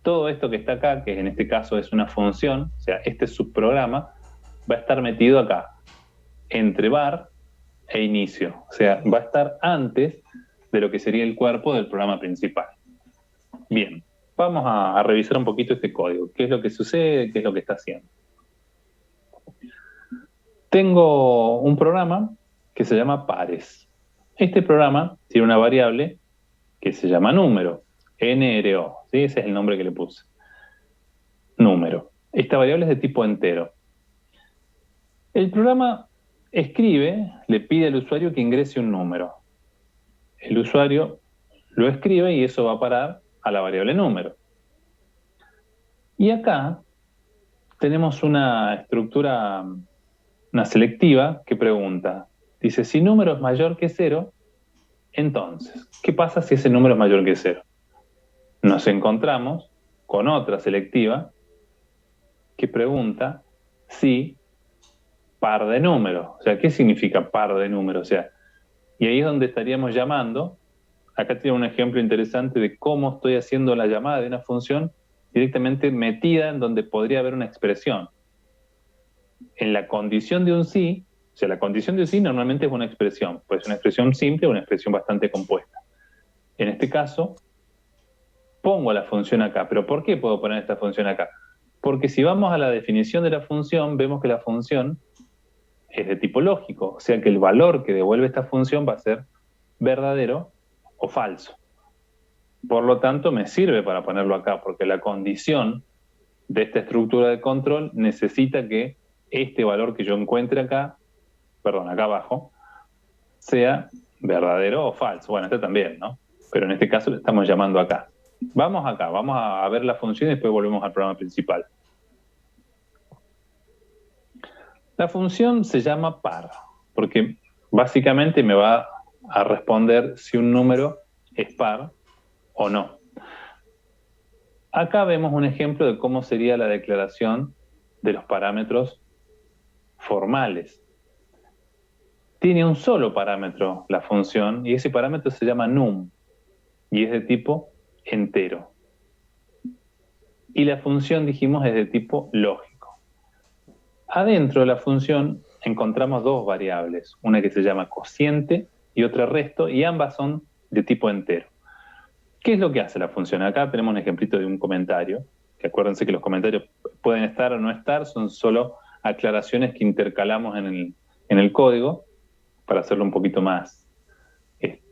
[SPEAKER 1] todo esto que está acá, que en este caso es una función, o sea, este subprograma, va a estar metido acá, entre var e inicio. O sea, va a estar antes de lo que sería el cuerpo del programa principal. Bien, vamos a revisar un poquito este código. ¿Qué es lo que sucede? ¿Qué es lo que está haciendo? Tengo un programa que se llama pares. Este programa tiene una variable que se llama número, NRO, ¿sí? Ese es el nombre que le puse. Número. Esta variable es de tipo entero. El programa escribe, le pide al usuario que ingrese un número. El usuario lo escribe y eso va a parar a la variable número. Y acá tenemos una estructura, una selectiva que pregunta, dice, si número es mayor que 0, entonces, ¿qué pasa si ese número es mayor que 0? Nos encontramos con otra selectiva que pregunta si par de números. O sea, ¿qué significa par de números? O sea, y ahí es donde estaríamos llamando. Acá tiene un ejemplo interesante de cómo estoy haciendo la llamada de una función directamente metida en donde podría haber una expresión. En la condición de un sí, o sea, la condición de un sí normalmente es una expresión. Puede ser una expresión simple o una expresión bastante compuesta. En este caso, pongo la función acá. ¿Pero por qué puedo poner esta función acá? Porque si vamos a la definición de la función, vemos que la función es de tipo lógico. O sea que el valor que devuelve esta función va a ser verdadero o falso. Por lo tanto, me sirve para ponerlo acá, porque la condición de esta estructura de control necesita que este valor que yo encuentre acá, perdón, acá abajo, sea verdadero o falso. Bueno, este también, ¿no? Pero en este caso le estamos llamando acá. Vamos acá, vamos a ver la función y después volvemos al programa principal. La función se llama par, porque básicamente me va a responder si un número es par o no. Acá vemos un ejemplo de cómo sería la declaración de los parámetros formales. Tiene un solo parámetro la función y ese parámetro se llama num y es de tipo entero. Y la función, dijimos, es de tipo lógico. Adentro de la función encontramos dos variables, una que se llama cociente y otra resto, y ambas son de tipo entero. ¿Qué es lo que hace la función? Acá tenemos un ejemplito de un comentario, que acuérdense que los comentarios pueden estar o no estar, son solo aclaraciones que intercalamos en el código para hacerlo un poquito más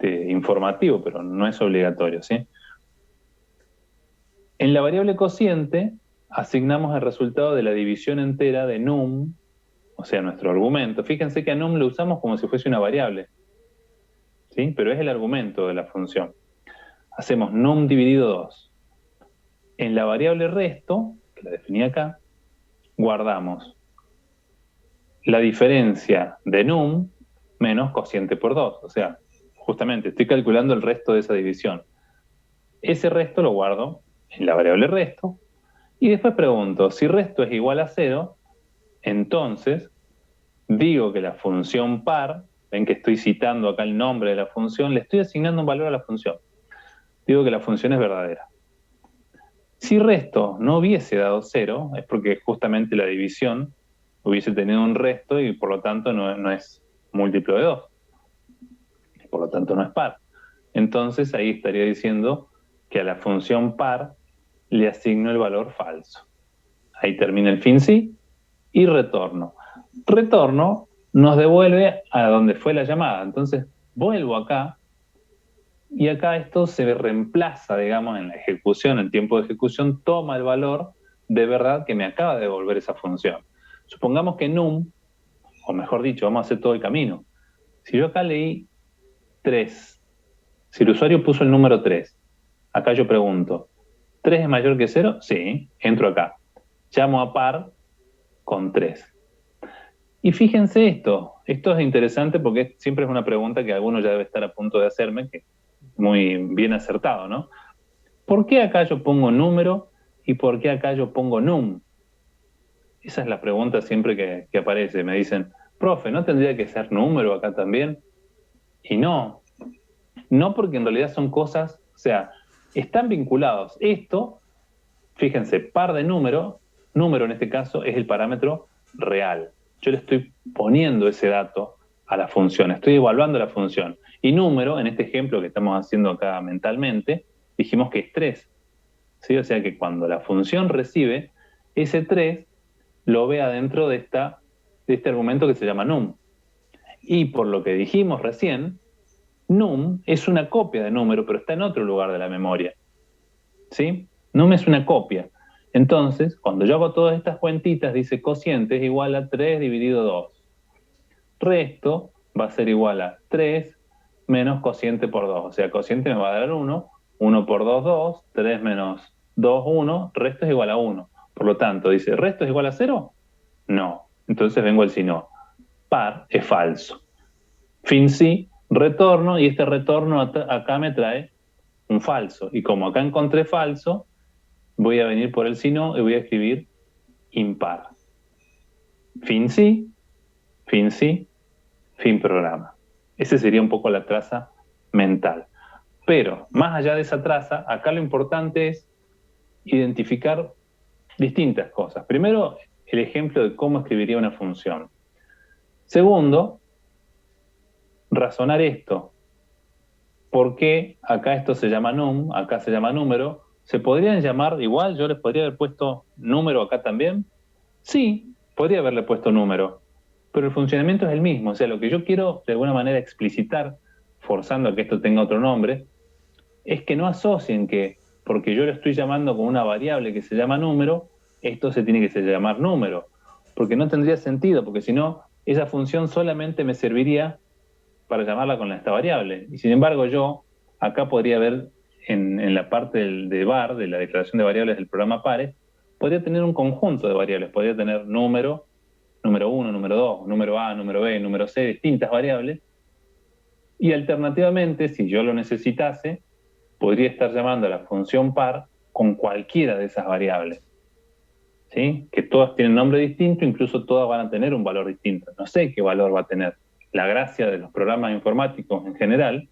[SPEAKER 1] informativo, pero no es obligatorio, ¿sí? En la variable cociente asignamos el resultado de la división entera de num, o sea, nuestro argumento. Fíjense que a num lo usamos como si fuese una variable, ¿sí? Pero es el argumento de la función. Hacemos num dividido 2. En la variable resto, que la definí acá, guardamos la diferencia de num menos cociente por 2. O sea, justamente estoy calculando el resto de esa división. Ese resto lo guardo en la variable resto y después pregunto, si resto es igual a 0, entonces digo que la función par, ven que estoy citando acá el nombre de la función, le estoy asignando un valor a la función. Digo que la función es verdadera. Si resto no hubiese dado 0, es porque justamente la división hubiese tenido un resto y por lo tanto no es múltiplo de 2. Por lo tanto no es par. Entonces ahí estaría diciendo que a la función par le asigno el valor falso. Ahí termina el fin sí y retorno. Retorno nos devuelve a donde fue la llamada. Entonces vuelvo acá y acá esto se reemplaza, digamos, en la ejecución, el tiempo de ejecución toma el valor de verdad que me acaba de devolver esa función. Supongamos que num, o mejor dicho, vamos a hacer todo el camino. Si yo acá leí 3, si el usuario puso el número 3, acá yo pregunto, ¿3 es mayor que 0? Sí, entro acá. Llamo a par con 3. Y fíjense esto es interesante porque siempre es una pregunta que alguno ya debe estar a punto de hacerme, que es muy bien acertado, ¿no? ¿Por qué acá yo pongo número y por qué acá yo pongo num? Esa es la pregunta siempre que aparece. Me dicen, profe, ¿no tendría que ser número acá también? Y no porque en realidad son cosas, o sea, están vinculados. Esto, fíjense, par de número en este caso es el parámetro real. Yo le estoy poniendo ese dato a la función, estoy evaluando la función. Y número, en este ejemplo que estamos haciendo acá mentalmente, dijimos que es 3. ¿Sí? O sea que cuando la función recibe, ese 3 lo ve adentro de este argumento que se llama num. Y por lo que dijimos recién, num es una copia de número, pero está en otro lugar de la memoria. ¿Sí? Num es una copia. Entonces, cuando yo hago todas estas cuentitas, dice cociente es igual a 3 dividido 2. Resto va a ser igual a 3 menos cociente por 2. O sea, cociente me va a dar 1. 1 por 2, 2. 3 menos 2, 1. Resto es igual a 1. Por lo tanto, dice, ¿resto es igual a 0? No. Entonces vengo el si no. Par es falso. Fin sí, retorno, y este retorno acá me trae un falso. Y como acá encontré falso, voy a venir por el si no y voy a escribir impar. Fin sí, fin programa. Esa sería un poco la traza mental. Pero más allá de esa traza, acá lo importante es identificar distintas cosas. Primero, el ejemplo de cómo escribiría una función. Segundo, razonar esto. ¿Por qué acá esto se llama num, acá se llama número? ¿Se podrían llamar igual? ¿Yo les podría haber puesto número acá también? Sí, podría haberle puesto número, pero el funcionamiento es el mismo. O sea, lo que yo quiero de alguna manera explicitar, forzando a que esto tenga otro nombre, es que no asocien que porque yo lo estoy llamando con una variable que se llama número, esto se tiene que llamar número, porque no tendría sentido, porque si no, esa función solamente me serviría para llamarla con esta variable. Y sin embargo yo, acá podría ver en la parte de var, de la declaración de variables del programa pares, podría tener un conjunto de variables, podría tener número 1, número 2, número A, número B, número C, distintas variables, y alternativamente, si yo lo necesitase, podría estar llamando a la función par con cualquiera de esas variables. ¿Sí? Que todas tienen nombre distinto, incluso todas van a tener un valor distinto. No sé qué valor va a tener. La gracia de los programas informáticos en general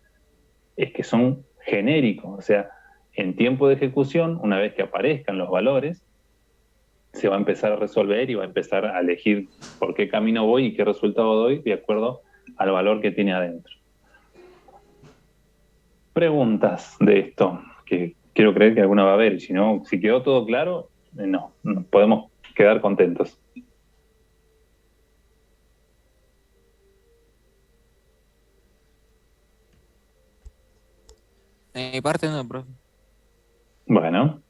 [SPEAKER 1] es que son genéricos, o sea, en tiempo de ejecución, una vez que aparezcan los valores, se va a empezar a resolver y va a empezar a elegir por qué camino voy y qué resultado doy de acuerdo al valor que tiene adentro. Preguntas de esto, que quiero creer que alguna va a haber, y si no, si quedó todo claro, no podemos quedar contentos.
[SPEAKER 3] De mi parte no, profe.
[SPEAKER 1] Bueno,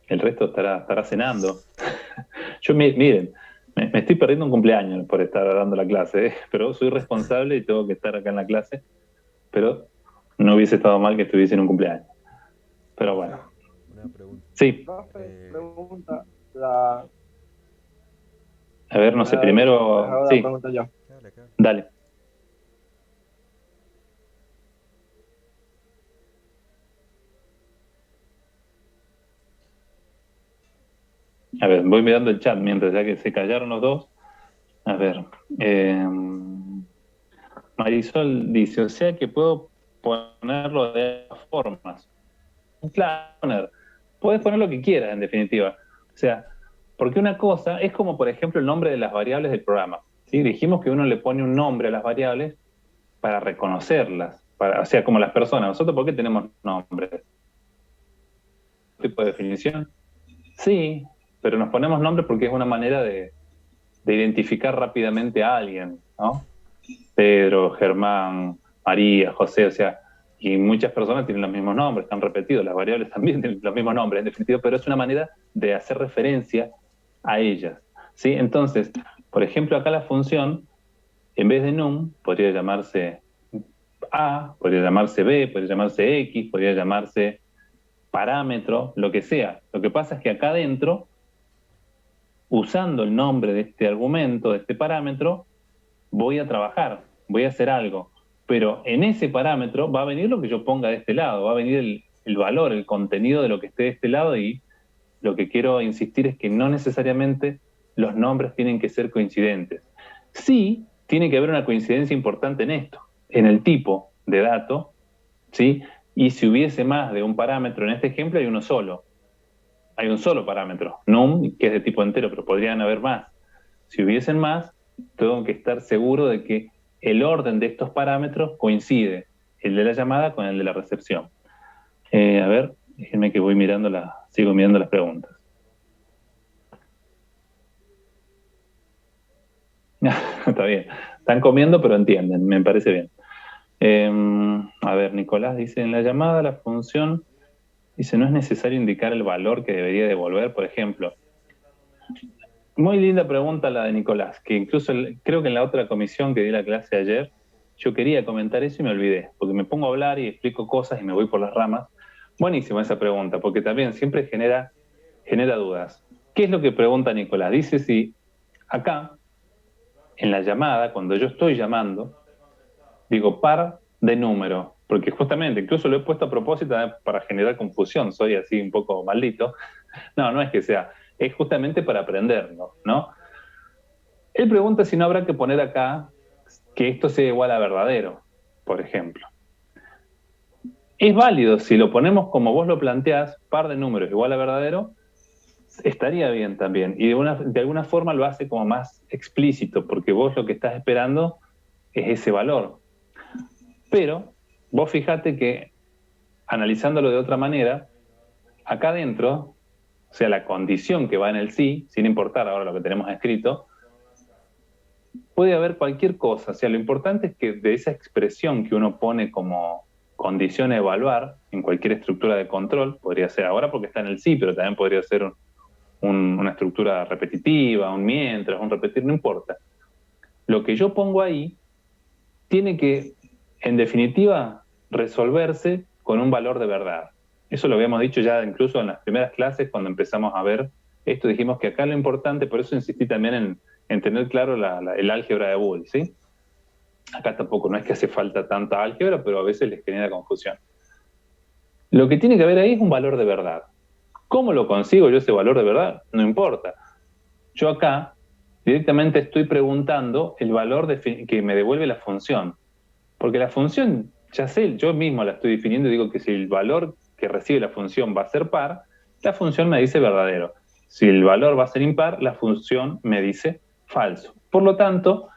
[SPEAKER 1] el resto estará cenando. Yo, miren, me estoy perdiendo un cumpleaños por estar dando la clase, pero soy responsable y tengo que estar acá en la clase, pero no hubiese estado mal que estuviese en un cumpleaños. Pero bueno.
[SPEAKER 5] Una pregunta.
[SPEAKER 1] Sí.
[SPEAKER 6] Profe, pregunta.
[SPEAKER 1] A ver, no sé, primero... Sí, dale. A ver, voy mirando el chat mientras ya que se callaron los dos. A ver. Marisol dice, o sea que puedo ponerlo de formas. Claro, puedes poner lo que quieras, en definitiva. O sea, porque una cosa es como, por ejemplo, el nombre de las variables del programa. ¿sí? Dijimos que uno le pone un nombre a las variables para reconocerlas, o sea, como las personas. ¿Nosotros por qué tenemos nombres? ¿Tipo de definición? Sí, pero nos ponemos nombres porque es una manera de identificar rápidamente a alguien, ¿no? Pedro, Germán, María, José, o sea, y muchas personas tienen los mismos nombres, están repetidos, las variables también tienen los mismos nombres, en definitiva, pero es una manera de hacer referencia a ellas, ¿sí? Entonces, por ejemplo, acá la función, en vez de num, podría llamarse A, podría llamarse B, podría llamarse X, podría llamarse parámetro, lo que sea. Lo que pasa es que acá adentro, usando el nombre de este argumento, de este parámetro, voy a trabajar, voy a hacer algo. Pero en ese parámetro va a venir lo que yo ponga de este lado, va a venir el valor, el contenido de lo que esté de este lado, y lo que quiero insistir es que no necesariamente los nombres tienen que ser coincidentes. Sí, tiene que haber una coincidencia importante en esto, en el tipo de dato, ¿sí? Y si hubiese más de un parámetro, en este ejemplo hay uno solo. Hay un solo parámetro, num, que es de tipo entero, pero podrían haber más. Si hubiesen más, tengo que estar seguro de que el orden de estos parámetros coincide, el de la llamada con el de la recepción. A ver, déjenme que sigo mirando las preguntas. Está bien, están comiendo pero entienden, me parece bien. A ver, Nicolás dice, en la llamada la función, dice, no es necesario indicar el valor que debería devolver, por ejemplo. Muy linda pregunta la de Nicolás, que incluso creo que en la otra comisión que di la clase ayer, yo quería comentar eso y me olvidé, porque me pongo a hablar y explico cosas y me voy por las ramas. Buenísima esa pregunta, porque también siempre genera dudas. ¿Qué es lo que pregunta Nicolás? Dice si acá, en la llamada, cuando yo estoy llamando, digo par de número, porque justamente, incluso lo he puesto a propósito para generar confusión, soy así un poco maldito. No, no es que sea, es justamente para aprenderlo, ¿no? Él pregunta si no habrá que poner acá que esto sea igual a verdadero, por ejemplo. Es válido, si lo ponemos como vos lo planteás, par de números igual a verdadero, estaría bien también. Y de alguna forma lo hace como más explícito, porque vos lo que estás esperando es ese valor. Pero vos fijate que, analizándolo de otra manera, acá adentro, o sea, la condición que va en el sí, sin importar ahora lo que tenemos escrito, puede haber cualquier cosa. O sea, lo importante es que de esa expresión que uno pone como condición a evaluar en cualquier estructura de control, podría ser ahora porque está en el sí, pero también podría ser una estructura repetitiva, un mientras, un repetir, no importa. Lo que yo pongo ahí tiene que, en definitiva, resolverse con un valor de verdad. Eso lo habíamos dicho ya incluso en las primeras clases cuando empezamos a ver esto. Dijimos que acá lo importante, por eso insistí también en tener claro el álgebra de Boole, ¿sí? Acá tampoco, no es que hace falta tanta álgebra, pero a veces les genera confusión. Lo que tiene que haber ahí es un valor de verdad. ¿Cómo lo consigo yo ese valor de verdad? No importa. Yo acá directamente estoy preguntando el valor que me devuelve la función. Porque la función, ya sé, yo mismo la estoy definiendo y digo que si el valor que recibe la función va a ser par, la función me dice verdadero. Si el valor va a ser impar, la función me dice falso. Por lo tanto,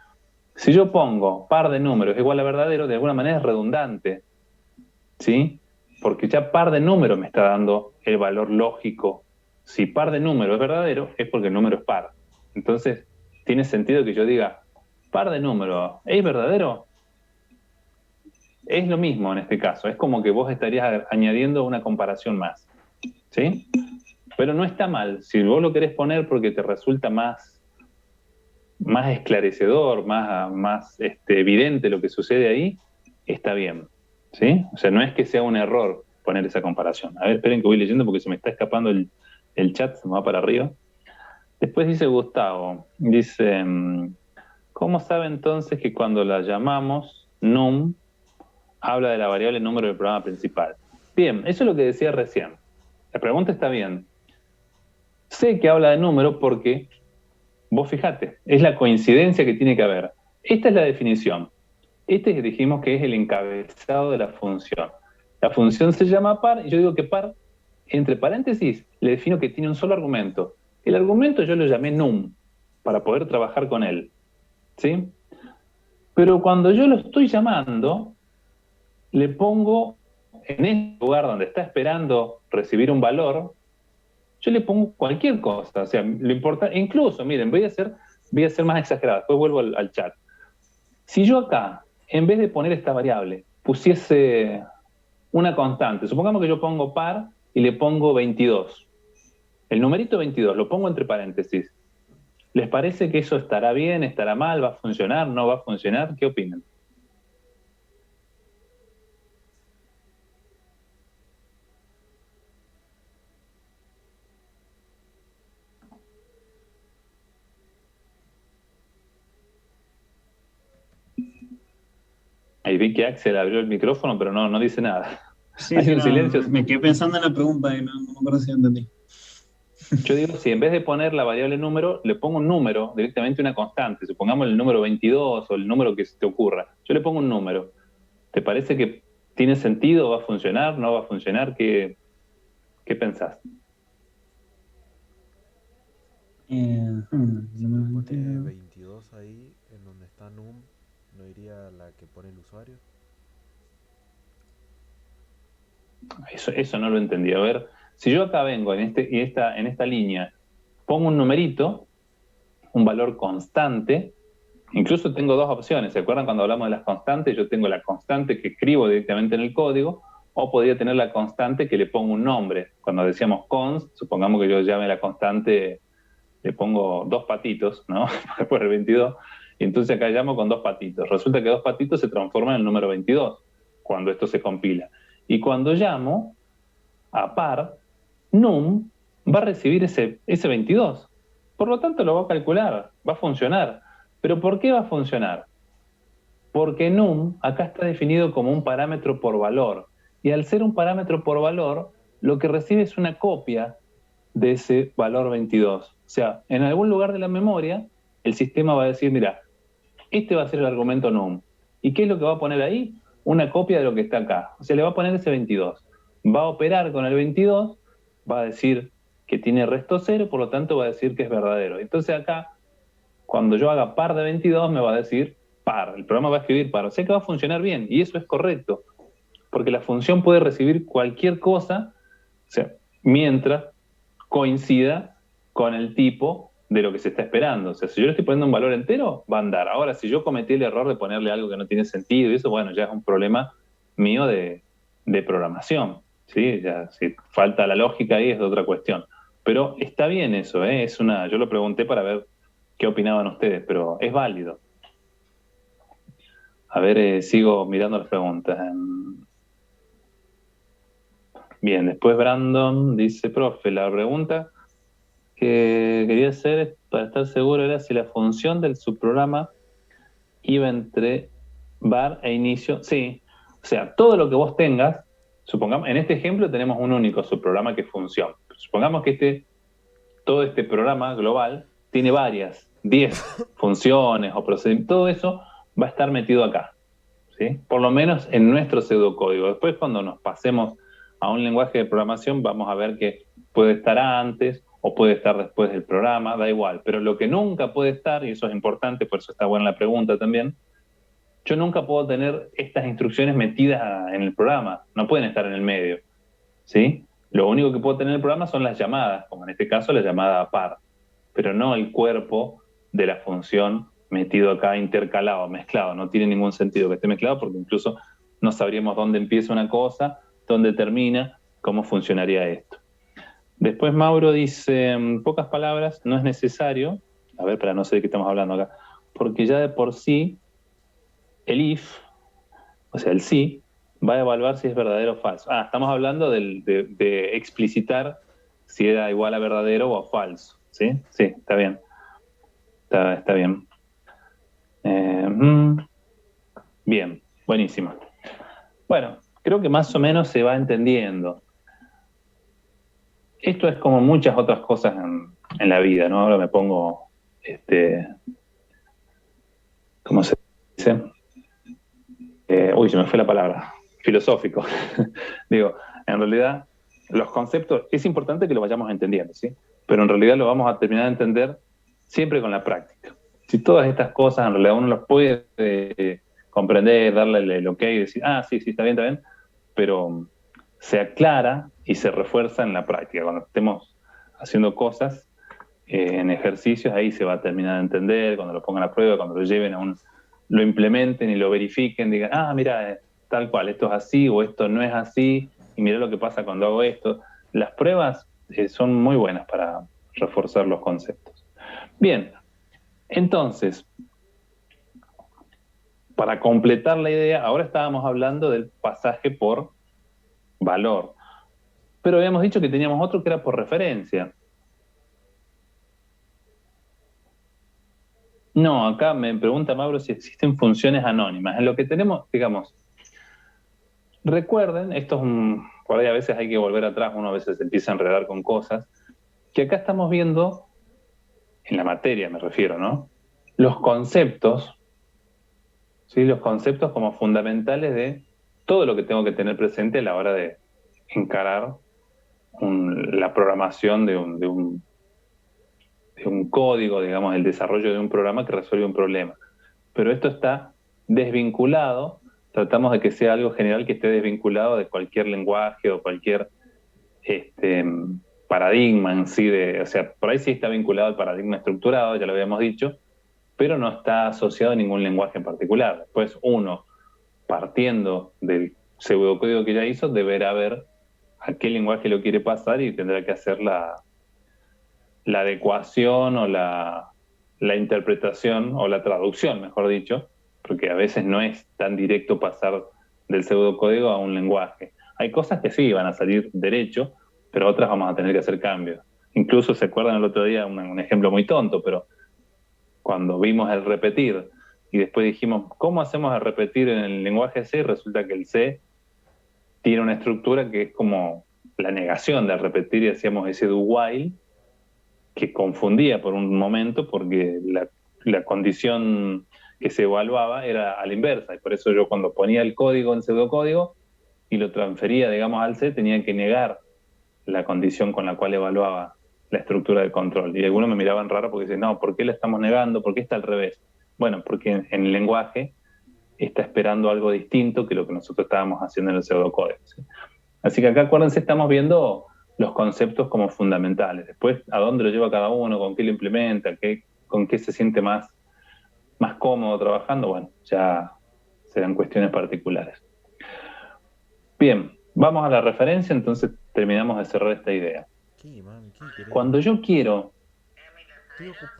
[SPEAKER 1] si yo pongo par de números igual a verdadero, de alguna manera es redundante, ¿sí? Porque ya par de números me está dando el valor lógico. Si par de números es verdadero, es porque el número es par. Entonces, tiene sentido que yo diga, par de números, ¿es verdadero? Es lo mismo en este caso, es como que vos estarías añadiendo una comparación más, ¿sí? Pero no está mal, si vos lo querés poner porque te resulta más esclarecedor, más evidente lo que sucede ahí, está bien, ¿sí? O sea, no es que sea un error poner esa comparación. A ver, esperen que voy leyendo porque se me está escapando el chat, se me va para arriba. Después dice Gustavo, dice, ¿cómo sabe entonces que cuando la llamamos num, habla de la variable número del programa principal? Bien, eso es lo que decía recién. La pregunta está bien. Sé que habla de número porque, vos fijate, es la coincidencia que tiene que haber. Esta es la definición. Este dijimos que es el encabezado de la función. La función se llama par, y yo digo que par, entre paréntesis, le defino que tiene un solo argumento. El argumento yo lo llamé num, para poder trabajar con él. ¿sí? Pero cuando yo lo estoy llamando, le pongo en ese lugar donde está esperando recibir un valor, yo le pongo cualquier cosa. O sea, lo importante, incluso, miren, voy a ser más exagerado, después vuelvo al chat. Si yo acá, en vez de poner esta variable, pusiese una constante, supongamos que yo pongo par y le pongo 22. El numerito 22 lo pongo entre paréntesis. ¿Les parece que eso estará bien, estará mal, va a funcionar, no va a funcionar? ¿Qué opinan? Ahí vi que Axel abrió el micrófono, pero no dice nada.
[SPEAKER 3] Sí,
[SPEAKER 1] Hay
[SPEAKER 3] sí,
[SPEAKER 1] un
[SPEAKER 3] no,
[SPEAKER 1] silencio.
[SPEAKER 3] me quedé pensando en la pregunta y no me acuerdo si entendí.
[SPEAKER 1] Yo digo, si en vez de poner la variable número, le pongo un número, directamente una constante, supongamos el número 22 o el número que se te ocurra, yo le pongo un número. ¿Te parece que tiene sentido? ¿Va a funcionar? ¿No va a funcionar? ¿Qué pensás?
[SPEAKER 5] Si uno pone 22 ahí, en donde está num, ¿no iría la que pone el usuario?
[SPEAKER 1] Eso no lo entendí. A ver, si yo acá vengo en esta línea, pongo un numerito, un valor constante, incluso tengo dos opciones. ¿Se acuerdan cuando hablamos de las constantes? Yo tengo la constante que escribo directamente en el código, o podría tener la constante que le pongo un nombre. Cuando decíamos const, supongamos que yo llame la constante, le pongo dos patitos, ¿no? Por el 22, y entonces acá llamo con dos patitos. Resulta que dos patitos se transforman en el número 22 cuando esto se compila. Y cuando llamo a par, num va a recibir ese 22. Por lo tanto, lo va a calcular, va a funcionar. ¿Pero por qué va a funcionar? Porque num acá está definido como un parámetro por valor. Y al ser un parámetro por valor, lo que recibe es una copia de ese valor 22. O sea, en algún lugar de la memoria, el sistema va a decir, mira, este va a ser el argumento num. ¿Y qué es lo que va a poner ahí? Una copia de lo que está acá. O sea, le va a poner ese 22. Va a operar con el 22, va a decir que tiene resto cero, por lo tanto va a decir que es verdadero. Entonces acá, cuando yo haga par de 22, me va a decir par. El programa va a escribir par. O sea que va a funcionar bien. Y eso es correcto. Porque la función puede recibir cualquier cosa, o sea, mientras coincida con el tipo de lo que se está esperando. O sea, si yo le estoy poniendo un valor entero, va a andar. Ahora, si yo cometí el error de ponerle algo que no tiene sentido, y eso, bueno, ya es un problema mío de programación. ¿Sí? Ya, si falta la lógica ahí es de otra cuestión. Pero está bien eso, ¿eh? Yo lo pregunté para ver qué opinaban ustedes, pero es válido. A ver, sigo mirando las preguntas. Bien, después Brandon dice, profe, la pregunta que quería hacer para estar seguro era si la función del subprograma iba entre var e inicio. Sí, o sea, todo lo que vos tengas, supongamos, en este ejemplo tenemos un único subprograma que es función. Supongamos que todo este programa global tiene varias, 10 funciones o procedimientos, todo eso va a estar metido acá, ¿sí? Por lo menos en nuestro pseudocódigo. Después, cuando nos pasemos a un lenguaje de programación, vamos a ver que puede estar antes o puede estar después del programa, da igual. Pero lo que nunca puede estar, y eso es importante, por eso está buena la pregunta también, yo nunca puedo tener estas instrucciones metidas en el programa, no pueden estar en el medio, ¿sí? Lo único que puedo tener en el programa son las llamadas, como en este caso la llamada a par, pero no el cuerpo de la función metido acá, intercalado, mezclado. No tiene ningún sentido que esté mezclado porque incluso no sabríamos dónde empieza una cosa, dónde termina, cómo funcionaría esto. Después Mauro dice, en pocas palabras, no es necesario, a ver, para no sé de qué estamos hablando acá, porque ya de por sí el if, o sea, el sí, va a evaluar si es verdadero o falso. Estamos hablando de explicitar si era igual a verdadero o a falso, ¿sí? Sí, está bien. Está bien. Bien, buenísimo. Bueno, creo que más o menos se va entendiendo. Esto es como muchas otras cosas en la vida, ¿no? Ahora me pongo, ¿cómo se dice? Se me fue la palabra. Filosófico. Digo, en realidad, los conceptos, es importante que lo vayamos entendiendo, ¿sí? Pero en realidad lo vamos a terminar de entender siempre con la práctica. si todas estas cosas en realidad uno las puede comprender, darle el ok y decir, sí, está bien, pero se aclara y se refuerza en la práctica. Cuando estemos haciendo cosas en ejercicios, ahí se va a terminar de entender, cuando lo pongan a prueba, cuando lo lleven lo implementen y lo verifiquen, digan, mira, tal cual, esto es así o esto no es así, y mira lo que pasa cuando hago esto. Las pruebas son muy buenas para reforzar los conceptos. Bien, entonces, para completar la idea, ahora estábamos hablando del pasaje por valor, pero habíamos dicho que teníamos otro que era por referencia. No, acá me pregunta Mauro si existen funciones anónimas. En lo que tenemos, digamos, recuerden, por ahí a veces hay que volver atrás, uno a veces se empieza a enredar con cosas, que acá estamos viendo, en la materia me refiero, ¿no? Los conceptos, ¿sí? Los conceptos como fundamentales de todo lo que tengo que tener presente a la hora de encarar la programación de un código, digamos, el desarrollo de un programa que resuelve un problema. Pero esto está desvinculado, tratamos de que sea algo general que esté desvinculado de cualquier lenguaje o cualquier paradigma en sí, o sea, por ahí sí está vinculado al paradigma estructurado, ya lo habíamos dicho, pero no está asociado a ningún lenguaje en particular. Después uno, partiendo del pseudocódigo que ya hizo, deberá ver a qué lenguaje lo quiere pasar y tendrá que hacer la adecuación o la interpretación o la traducción, mejor dicho, porque a veces no es tan directo pasar del pseudocódigo a un lenguaje. Hay cosas que sí van a salir derecho, pero otras vamos a tener que hacer cambios. Incluso se acuerdan el otro día, un ejemplo muy tonto, pero cuando vimos el repetir y después dijimos, ¿cómo hacemos el repetir en el lenguaje C? Resulta que el C tiene una estructura que es como la negación del repetir y hacíamos ese do while, que confundía por un momento porque la condición que se evaluaba era a la inversa, y por eso yo cuando ponía el código en pseudocódigo y lo transfería, digamos, al C, tenía que negar la condición con la cual evaluaba la estructura de control. Y algunos me miraban raro porque dicen, no, ¿por qué la estamos negando? ¿Por qué está al revés? Bueno, porque en el lenguaje está esperando algo distinto que lo que nosotros estábamos haciendo en el pseudocódigo, ¿sí? Así que acá, acuérdense, estamos viendo los conceptos como fundamentales. Después, ¿a dónde lo lleva cada uno? ¿Con qué lo implementa? ¿Con qué se siente más cómodo trabajando? Bueno, ya serán cuestiones particulares. Bien, vamos a la referencia, entonces terminamos de cerrar esta idea. Cuando yo quiero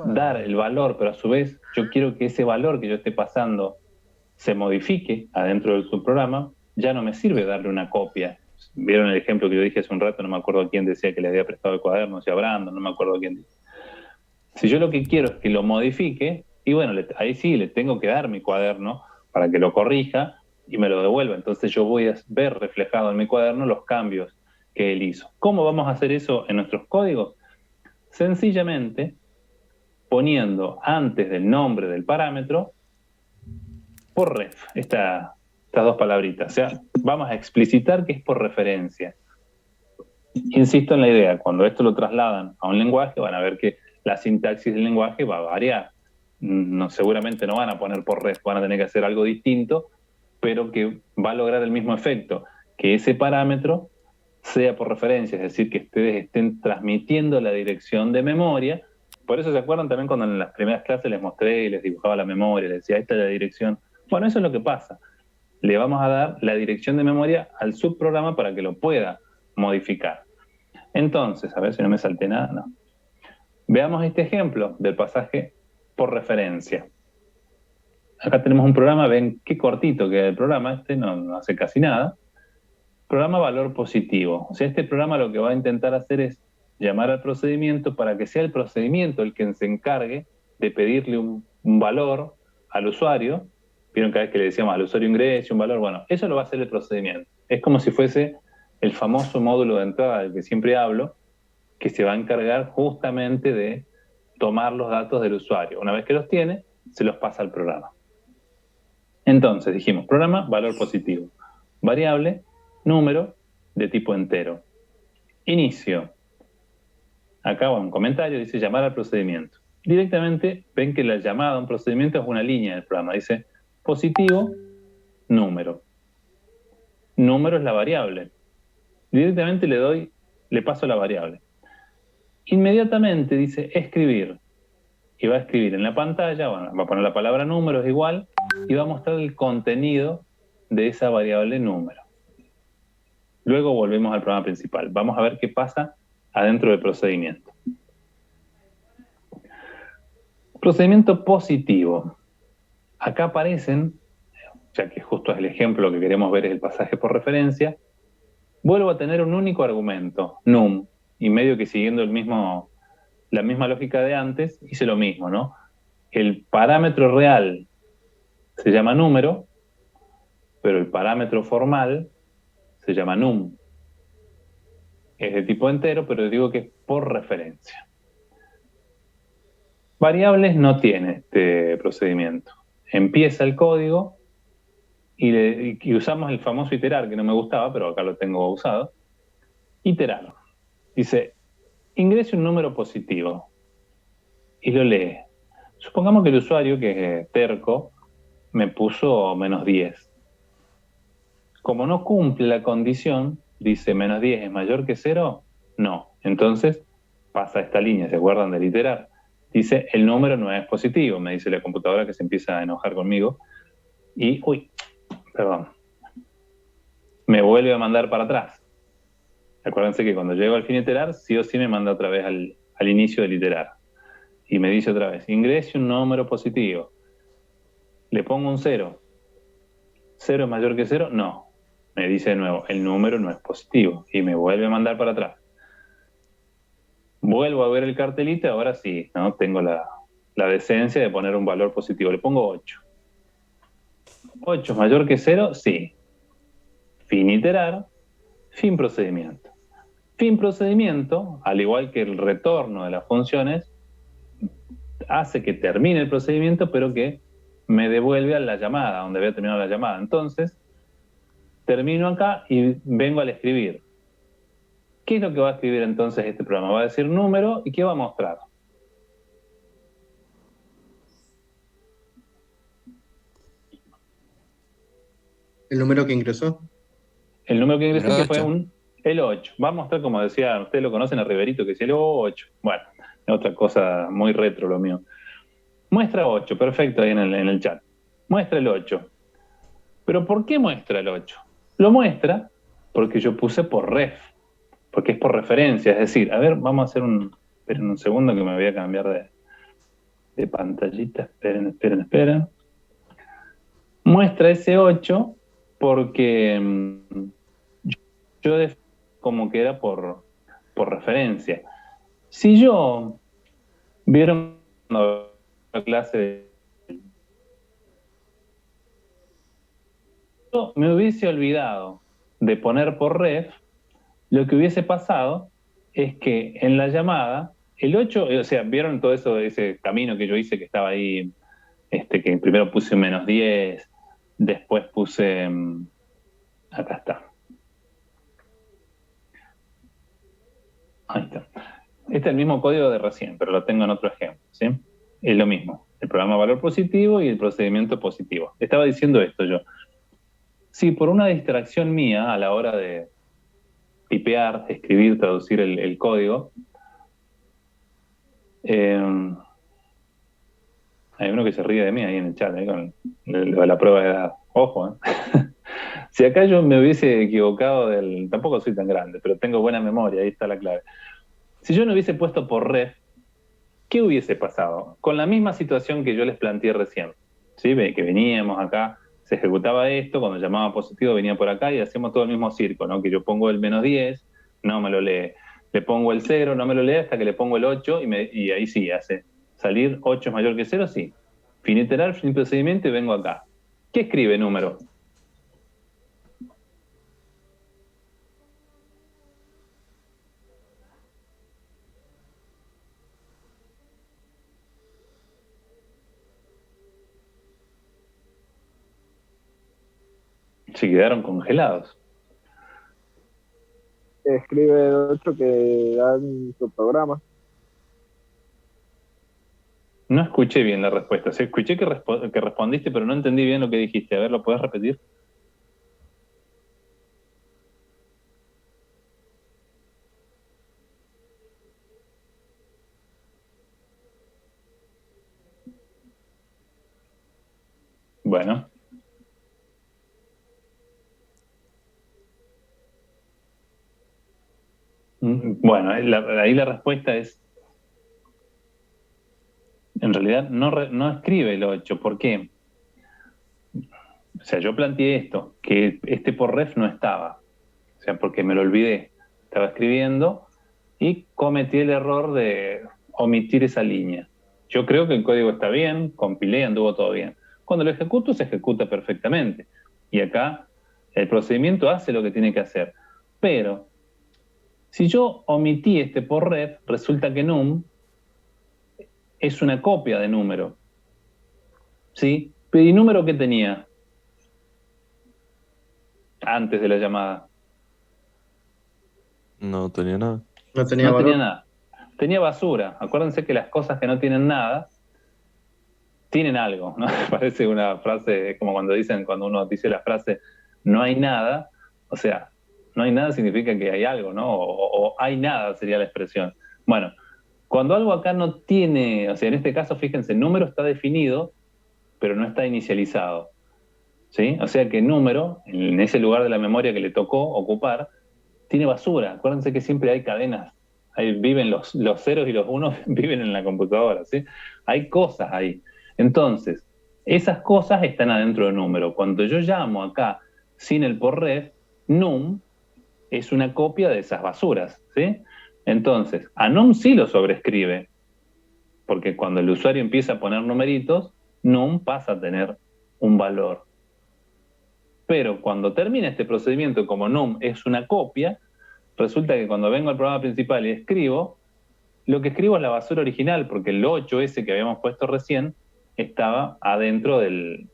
[SPEAKER 1] dar el valor, pero a su vez yo quiero que ese valor que yo esté pasando se modifique adentro del subprograma, ya no me sirve darle una copia. Vieron el ejemplo que yo dije hace un rato, no me acuerdo quién decía que le había prestado el cuaderno, si a Brandon, no me acuerdo quién dice. Si yo lo que quiero es que lo modifique, y bueno, ahí sí le tengo que dar mi cuaderno para que lo corrija y me lo devuelva. Entonces yo voy a ver reflejado en mi cuaderno los cambios que él hizo. ¿Cómo vamos a hacer eso en nuestros códigos? Sencillamente poniendo antes del nombre del parámetro por ref, estas dos palabritas. O sea, vamos a explicitar que es por referencia. Insisto en la idea, cuando esto lo trasladan a un lenguaje, van a ver que la sintaxis del lenguaje va a variar. No, seguramente no van a poner por ref, van a tener que hacer algo distinto, pero que va a lograr el mismo efecto, que ese parámetro sea por referencia, es decir, que ustedes estén transmitiendo la dirección de memoria. Por eso se acuerdan también cuando en las primeras clases les mostré y les dibujaba la memoria, les decía, esta es la dirección. Bueno, eso es lo que pasa. Le vamos a dar la dirección de memoria al subprograma para que lo pueda modificar. Entonces, a ver si no me salté nada, no. Veamos este ejemplo del pasaje por referencia. Acá tenemos un programa, ven qué cortito queda el programa, no hace casi nada. Programa valor positivo. O sea, este programa lo que va a intentar hacer es llamar al procedimiento para que sea el procedimiento el que se encargue de pedirle un valor al usuario. Vieron cada vez que le decíamos al usuario ingrese un valor, bueno, eso lo va a hacer el procedimiento. Es como si fuese el famoso módulo de entrada del que siempre hablo, que se va a encargar justamente de tomar los datos del usuario. Una vez que los tiene, se los pasa al programa. Entonces dijimos, programa, valor positivo. Variable, número de tipo entero. Inicio. Acá un comentario dice llamar al procedimiento. directamente ven que la llamada a un procedimiento es una línea del programa. Dice positivo, número. Número es la variable. Directamente le paso la variable. Inmediatamente dice escribir. Y va a escribir en la pantalla, bueno, va a poner la palabra número, es igual, y va a mostrar el contenido de esa variable número. Luego volvemos al programa principal. Vamos a ver qué pasa adentro del procedimiento. Procedimiento positivo. Acá aparecen, ya que justo es el ejemplo que queremos ver, es el pasaje por referencia, vuelvo a tener un único argumento, num, y medio que siguiendo la misma lógica de antes, hice lo mismo, ¿no? El parámetro real se llama número, pero el parámetro formal se llama num. Es de tipo entero, pero digo que es por referencia. Variables no tiene este procedimiento. Empieza el código y usamos el famoso iterar, que no me gustaba, pero acá lo tengo usado. Iterar. Dice, ingrese un número positivo y lo lee. Supongamos que el usuario, que es terco, me puso -10. Como no cumple la condición, dice -10 es mayor que 0, no. Entonces pasa esta línea, ¿se acuerdan del iterar? Dice, el número no es positivo, me dice la computadora, que se empieza a enojar conmigo. Y, perdón, me vuelve a mandar para atrás. Acuérdense que cuando llego al fin iterar, sí o sí me manda otra vez al inicio del iterar. Y me dice otra vez, ingrese un número positivo. Le pongo un 0. ¿0 es mayor que 0? No. Me dice de nuevo, el número no es positivo. Y me vuelve a mandar para atrás. Vuelvo a ver el cartelito y ahora sí, ¿no? Tengo la decencia de poner un valor positivo. Le pongo 8. ¿8 es mayor que 0? Sí. Fin iterar, fin procedimiento. Fin procedimiento, al igual que el retorno de las funciones, hace que termine el procedimiento, pero que me devuelve a la llamada, donde había terminado la llamada. Entonces, termino acá y vengo al escribir. ¿Qué es lo que va a escribir entonces este programa? Va a decir número y ¿qué va a mostrar?
[SPEAKER 7] El número que ingresó.
[SPEAKER 1] El número que ingresó,
[SPEAKER 8] Número
[SPEAKER 1] que fue
[SPEAKER 8] 8.
[SPEAKER 1] el 8. Va a mostrar, como decía, ustedes lo conocen a Riverito, que decía el 8. Bueno, es otra cosa muy retro lo mío. Muestra 8, perfecto, ahí en el chat. Muestra el 8. ¿Pero por qué muestra el 8? Lo muestra porque yo puse por ref, porque es por referencia. Es decir, a ver, vamos a hacer esperen un segundo que me voy a cambiar de pantallita. Esperen. Muestra ese 8 porque yo como que era por referencia. Si yo vieron la clase yo me hubiese olvidado de poner por ref, lo que hubiese pasado es que en la llamada, el 8, o sea, vieron todo eso, ese camino que yo hice que estaba ahí, que primero puse -10, después puse, acá está. Ahí está. Este es el mismo código de recién, pero lo tengo en otro ejemplo, ¿sí? Es lo mismo, el programa valor positivo y el procedimiento positivo. Estaba diciendo esto yo. Si por una distracción mía a la hora de tipear, escribir, traducir el código, hay uno que se ríe de mí ahí en el chat, con la prueba de edad. Ojo, Si acá yo me hubiese equivocado tampoco soy tan grande, pero tengo buena memoria, ahí está la clave. Si yo no hubiese puesto por ref, ¿qué hubiese pasado? Con la misma situación que yo les planteé recién, ¿sí? Que veníamos acá, se ejecutaba esto, cuando llamaba positivo venía por acá y hacemos todo el mismo circo, ¿no? Que yo pongo el -10, no me lo lee. Le pongo el 0, no me lo lee hasta que le pongo el 8 y ahí sí, hace salir 8 es mayor que 0, sí. Fin iterar, fin procedimiento y vengo acá. ¿Qué escribe número? Se quedaron congelados.
[SPEAKER 6] Escribe el 8 que dan su programa.
[SPEAKER 1] No escuché bien la respuesta. O sea, escuché que respondiste, pero no entendí bien lo que dijiste. A ver, ¿lo puedes repetir? Bueno. Bueno, ahí la respuesta es, en realidad no escribe el 8. ¿Por qué? O sea, yo planteé esto, que este por ref no estaba. O sea, porque me lo olvidé. Estaba escribiendo y cometí el error de omitir esa línea. Yo creo que el código está bien, compilé, anduvo todo bien. Cuando lo ejecuto, se ejecuta perfectamente. Y acá el procedimiento hace lo que tiene que hacer. Pero si yo omití este por ref, resulta que num es una copia de número. ¿Sí? Pero ¿y número qué tenía antes de la llamada?
[SPEAKER 4] No tenía nada.
[SPEAKER 7] No tenía
[SPEAKER 1] No
[SPEAKER 7] valor.
[SPEAKER 1] tenía nada. Tenía basura. Acuérdense que las cosas que no tienen nada tienen algo, ¿no? Parece una frase, como cuando uno dice la frase no hay nada, o sea, no hay nada significa que hay algo, ¿no? O hay nada sería la expresión. Bueno, cuando algo acá no tiene, o sea, en este caso, fíjense, el número está definido, pero no está inicializado, ¿sí? O sea que el número, en ese lugar de la memoria que le tocó ocupar, tiene basura. Acuérdense que siempre hay cadenas. Ahí viven los ceros y los unos, viven en la computadora, ¿sí? Hay cosas ahí. Entonces, esas cosas están adentro del número. Cuando yo llamo acá sin el por ref, num es una copia de esas basuras, ¿sí? Entonces, a num sí lo sobrescribe, porque cuando el usuario empieza a poner numeritos, num pasa a tener un valor. Pero cuando termina este procedimiento, como num es una copia, resulta que cuando vengo al programa principal y escribo, lo que escribo es la basura original, porque el 8 ese que habíamos puesto recién estaba adentro de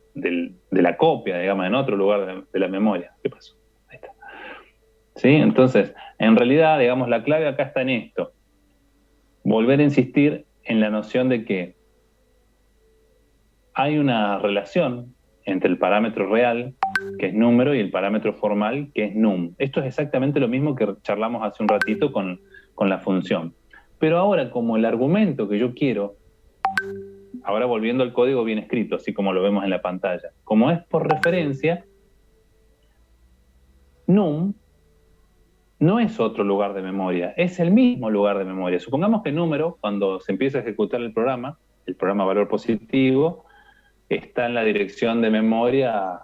[SPEAKER 1] la copia, digamos, en otro lugar de la memoria. ¿Qué pasó? Ahí está. ¿Sí? Entonces, en realidad, digamos, la clave acá está en esto. Volver a insistir en la noción de que hay una relación entre el parámetro real, que es número, y el parámetro formal, que es num. Esto es exactamente lo mismo que charlamos hace un ratito con la función. Pero ahora, como el argumento que yo quiero, ahora volviendo al código bien escrito, así como lo vemos en la pantalla, como es por referencia, num no es otro lugar de memoria, es el mismo lugar de memoria. Supongamos que número, cuando se empieza a ejecutar el programa valor positivo, está en la dirección de memoria,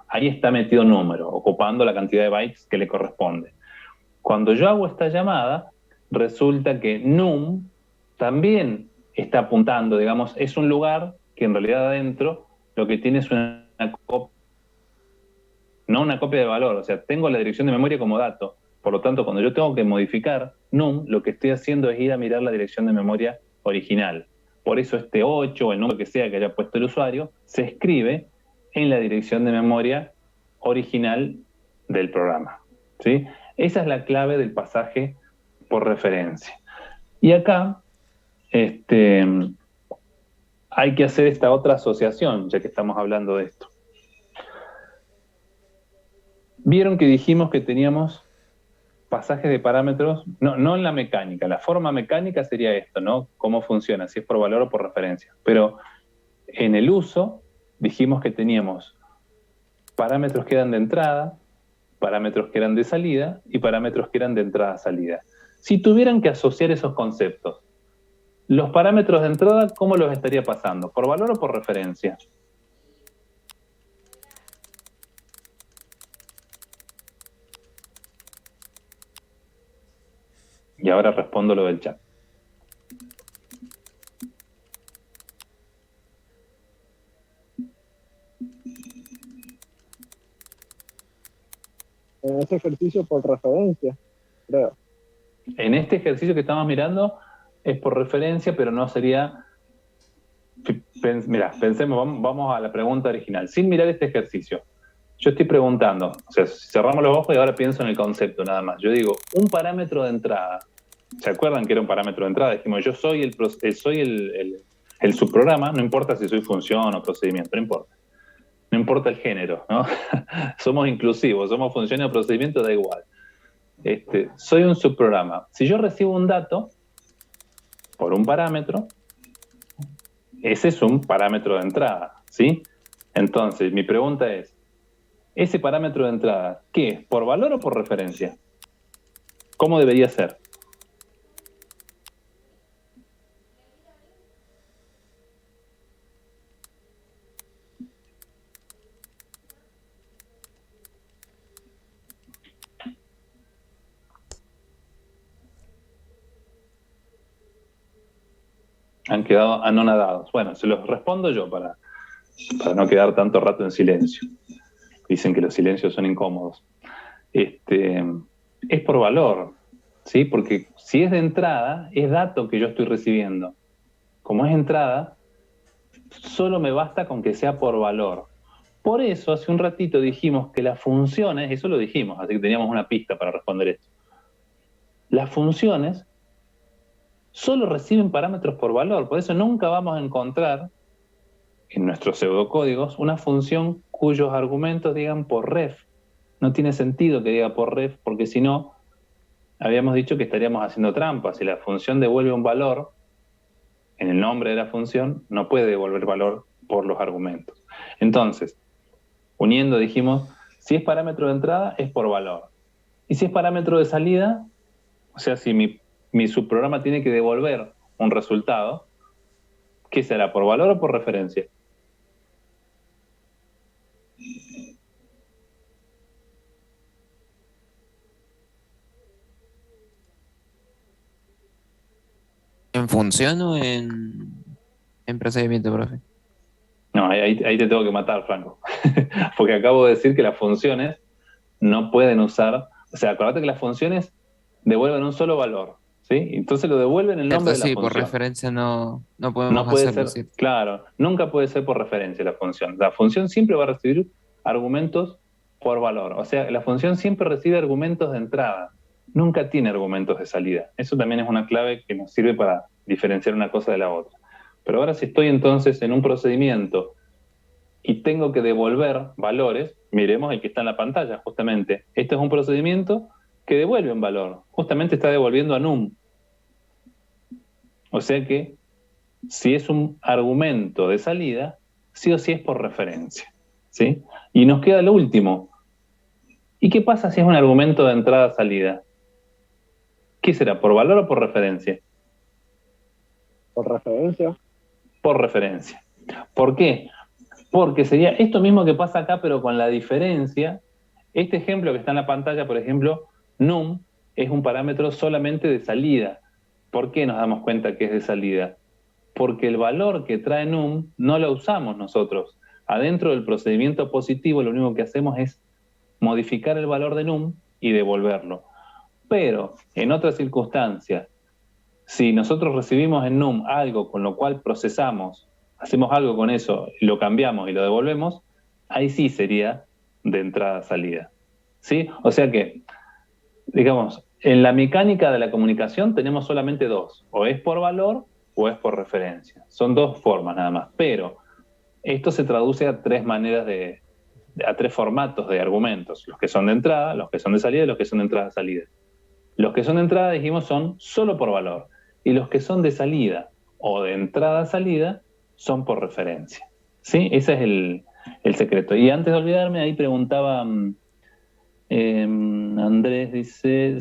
[SPEAKER 1] ahí está metido número, ocupando la cantidad de bytes que le corresponde. Cuando yo hago esta llamada, resulta que num también está apuntando, digamos, es un lugar que en realidad adentro lo que tiene es una copia, no una copia de valor, o sea, tengo la dirección de memoria como dato. Por lo tanto, cuando yo tengo que modificar num, lo que estoy haciendo es ir a mirar la dirección de memoria original. Por eso este 8 o el número que sea que haya puesto el usuario se escribe en la dirección de memoria original del programa, ¿sí? Esa es la clave del pasaje por referencia. Y acá hay que hacer esta otra asociación, ya que estamos hablando de esto. Vieron que dijimos que teníamos pasajes de parámetros, no en la mecánica, la forma mecánica sería esto, ¿no? Cómo funciona, si es por valor o por referencia. Pero en el uso dijimos que teníamos parámetros que eran de entrada, parámetros que eran de salida y parámetros que eran de entrada-salida. Si tuvieran que asociar esos conceptos, los parámetros de entrada, ¿cómo los estaría pasando? ¿Por valor o por referencia? Y ahora respondo lo del chat.
[SPEAKER 6] En ese ejercicio por referencia, creo.
[SPEAKER 1] En este ejercicio que estamos mirando es por referencia, pero no sería... Mirá, pensemos, vamos a la pregunta original. Sin mirar este ejercicio, yo estoy preguntando, o sea, cerramos los ojos y ahora pienso en el concepto nada más. Yo digo, un parámetro de entrada ¿Se acuerdan que era un parámetro de entrada? Dijimos, yo soy el subprograma, no importa si soy función o procedimiento, no importa. No importa el género, ¿no? Somos inclusivos, somos función o procedimiento, da igual. Soy un subprograma. Si yo recibo un dato por un parámetro, ese es un parámetro de entrada, ¿sí? Entonces, mi pregunta es, ¿ese parámetro de entrada qué es? ¿Por valor o por referencia? ¿Cómo debería ser? Han quedado anonadados. Bueno, se los respondo yo para no quedar tanto rato en silencio. Dicen que los silencios son incómodos. Es por valor, ¿sí? Porque si es de entrada, es dato que yo estoy recibiendo. Como es entrada, solo me basta con que sea por valor. Por eso, hace un ratito dijimos que las funciones, eso lo dijimos, así que teníamos una pista para responder esto. Las funciones solo reciben parámetros por valor, por eso nunca vamos a encontrar en nuestros pseudocódigos una función cuyos argumentos digan por ref. No tiene sentido que diga por ref, porque si no, habíamos dicho que estaríamos haciendo trampa. Si la función devuelve un valor en el nombre de la función, no puede devolver valor por los argumentos. Entonces, uniendo dijimos, si es parámetro de entrada, es por valor. Y si es parámetro de salida, o sea, si mi subprograma tiene que devolver un resultado, ¿qué será? ¿Por valor o por referencia?
[SPEAKER 8] ¿En función o en procedimiento, profe?
[SPEAKER 1] No, ahí te tengo que matar, Franco. Porque acabo de decir que las funciones no pueden usar... O sea, acordate que las funciones devuelven un solo valor, ¿sí? Entonces lo devuelven en el nombre de la
[SPEAKER 8] Sí,
[SPEAKER 1] función.
[SPEAKER 8] por referencia no podemos
[SPEAKER 1] No puede
[SPEAKER 8] hacerlo,
[SPEAKER 1] ser,
[SPEAKER 8] ¿sí?
[SPEAKER 1] claro, nunca puede ser por referencia la función. La función siempre va a recibir argumentos por valor. O sea, la función siempre recibe argumentos de entrada, nunca tiene argumentos de salida. Eso también es una clave que nos sirve para diferenciar una cosa de la otra. Pero ahora si estoy entonces en un procedimiento y tengo que devolver valores, miremos el que está en la pantalla, justamente. Este es un procedimiento que devuelve un valor, justamente está devolviendo a num. O sea que si es un argumento de salida, sí o sí es por referencia, ¿sí? Y nos queda lo último. ¿Y qué pasa si es un argumento de entrada-salida? ¿Qué será, por valor o por referencia?
[SPEAKER 6] Por referencia.
[SPEAKER 1] Por referencia. ¿Por qué? Porque sería esto mismo que pasa acá, pero con la diferencia. Este ejemplo que está en la pantalla, por ejemplo, num, es un parámetro solamente de salida. ¿Por qué nos damos cuenta que es de salida? Porque el valor que trae num no lo usamos nosotros. Adentro del procedimiento positivo lo único que hacemos es modificar el valor de num y devolverlo. Pero en otras circunstancias, si nosotros recibimos en num algo con lo cual procesamos, hacemos algo con eso, lo cambiamos y lo devolvemos, ahí sí sería de entrada-salida, ¿sí? O sea que, digamos, en la mecánica de la comunicación tenemos solamente dos, o es por valor o es por referencia. Son dos formas nada más, pero esto se traduce a tres maneras a tres formatos de argumentos, los que son de entrada, los que son de salida y los que son de entrada-salida. Los que son de entrada, dijimos, son solo por valor, y los que son de salida o de entrada-salida son por referencia, ¿sí? Ese es el secreto. Y antes de olvidarme, ahí preguntaba Andrés, dice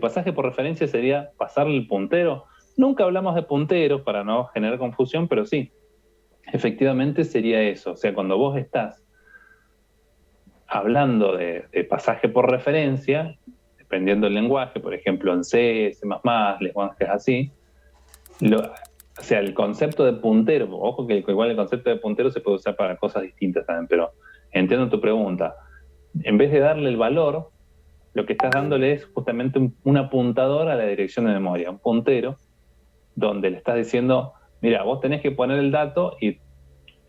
[SPEAKER 1] pasaje por referencia sería pasarle el puntero. Nunca hablamos de punteros para no generar confusión, pero sí, efectivamente sería eso. O sea, cuando vos estás hablando de pasaje por referencia, dependiendo del lenguaje, por ejemplo en C, C++, lenguajes así, o sea, el concepto de puntero, ojo que igual el concepto de puntero se puede usar para cosas distintas también, pero entiendo tu pregunta. En vez de darle el valor, lo que estás dándole es justamente un apuntador a la dirección de memoria, un puntero, donde le estás diciendo, mira, vos tenés que poner el dato y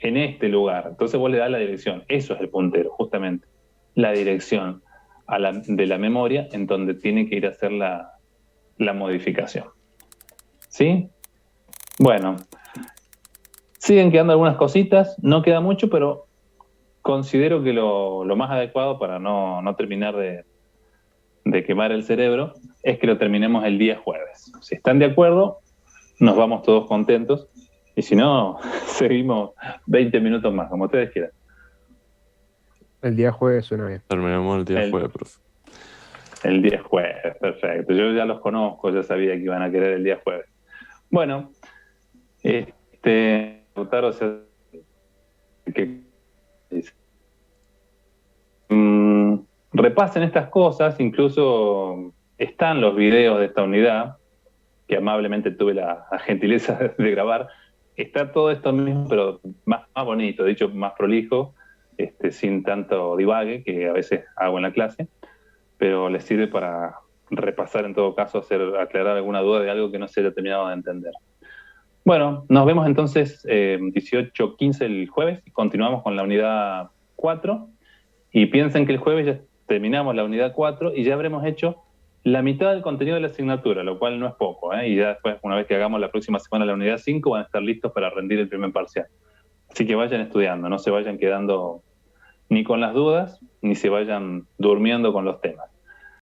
[SPEAKER 1] en este lugar. Entonces vos le das la dirección. Eso es el puntero, justamente. La dirección de la memoria en donde tiene que ir a hacer la la modificación. ¿Sí? Bueno, siguen quedando algunas cositas, no queda mucho, pero considero que lo más adecuado para no terminar de quemar el cerebro es que lo terminemos el día jueves. Si están de acuerdo, nos vamos todos contentos, y si no, seguimos 20 minutos más, como ustedes quieran.
[SPEAKER 9] El día jueves suena bien.
[SPEAKER 4] Terminemos el día jueves, profe.
[SPEAKER 1] El día jueves, perfecto. Yo ya los conozco, ya sabía que iban a querer el día jueves. Bueno, Lautaro, repasen estas cosas, incluso están los videos de esta unidad, que amablemente tuve la gentileza de grabar. Está todo esto mismo, pero más bonito, dicho más prolijo, sin tanto divague que a veces hago en la clase, pero les sirve para repasar, en todo caso, aclarar alguna duda de algo que no se haya terminado de entender. Bueno, nos vemos entonces 18:15 el jueves y continuamos con la unidad 4. Y piensen que el jueves ya terminamos la unidad 4 y ya habremos hecho la mitad del contenido de la asignatura, lo cual no es poco, ¿eh? Y ya después, una vez que hagamos la próxima semana la unidad 5, van a estar listos para rendir el primer parcial. Así que vayan estudiando, no se vayan quedando ni con las dudas, ni se vayan durmiendo con los temas.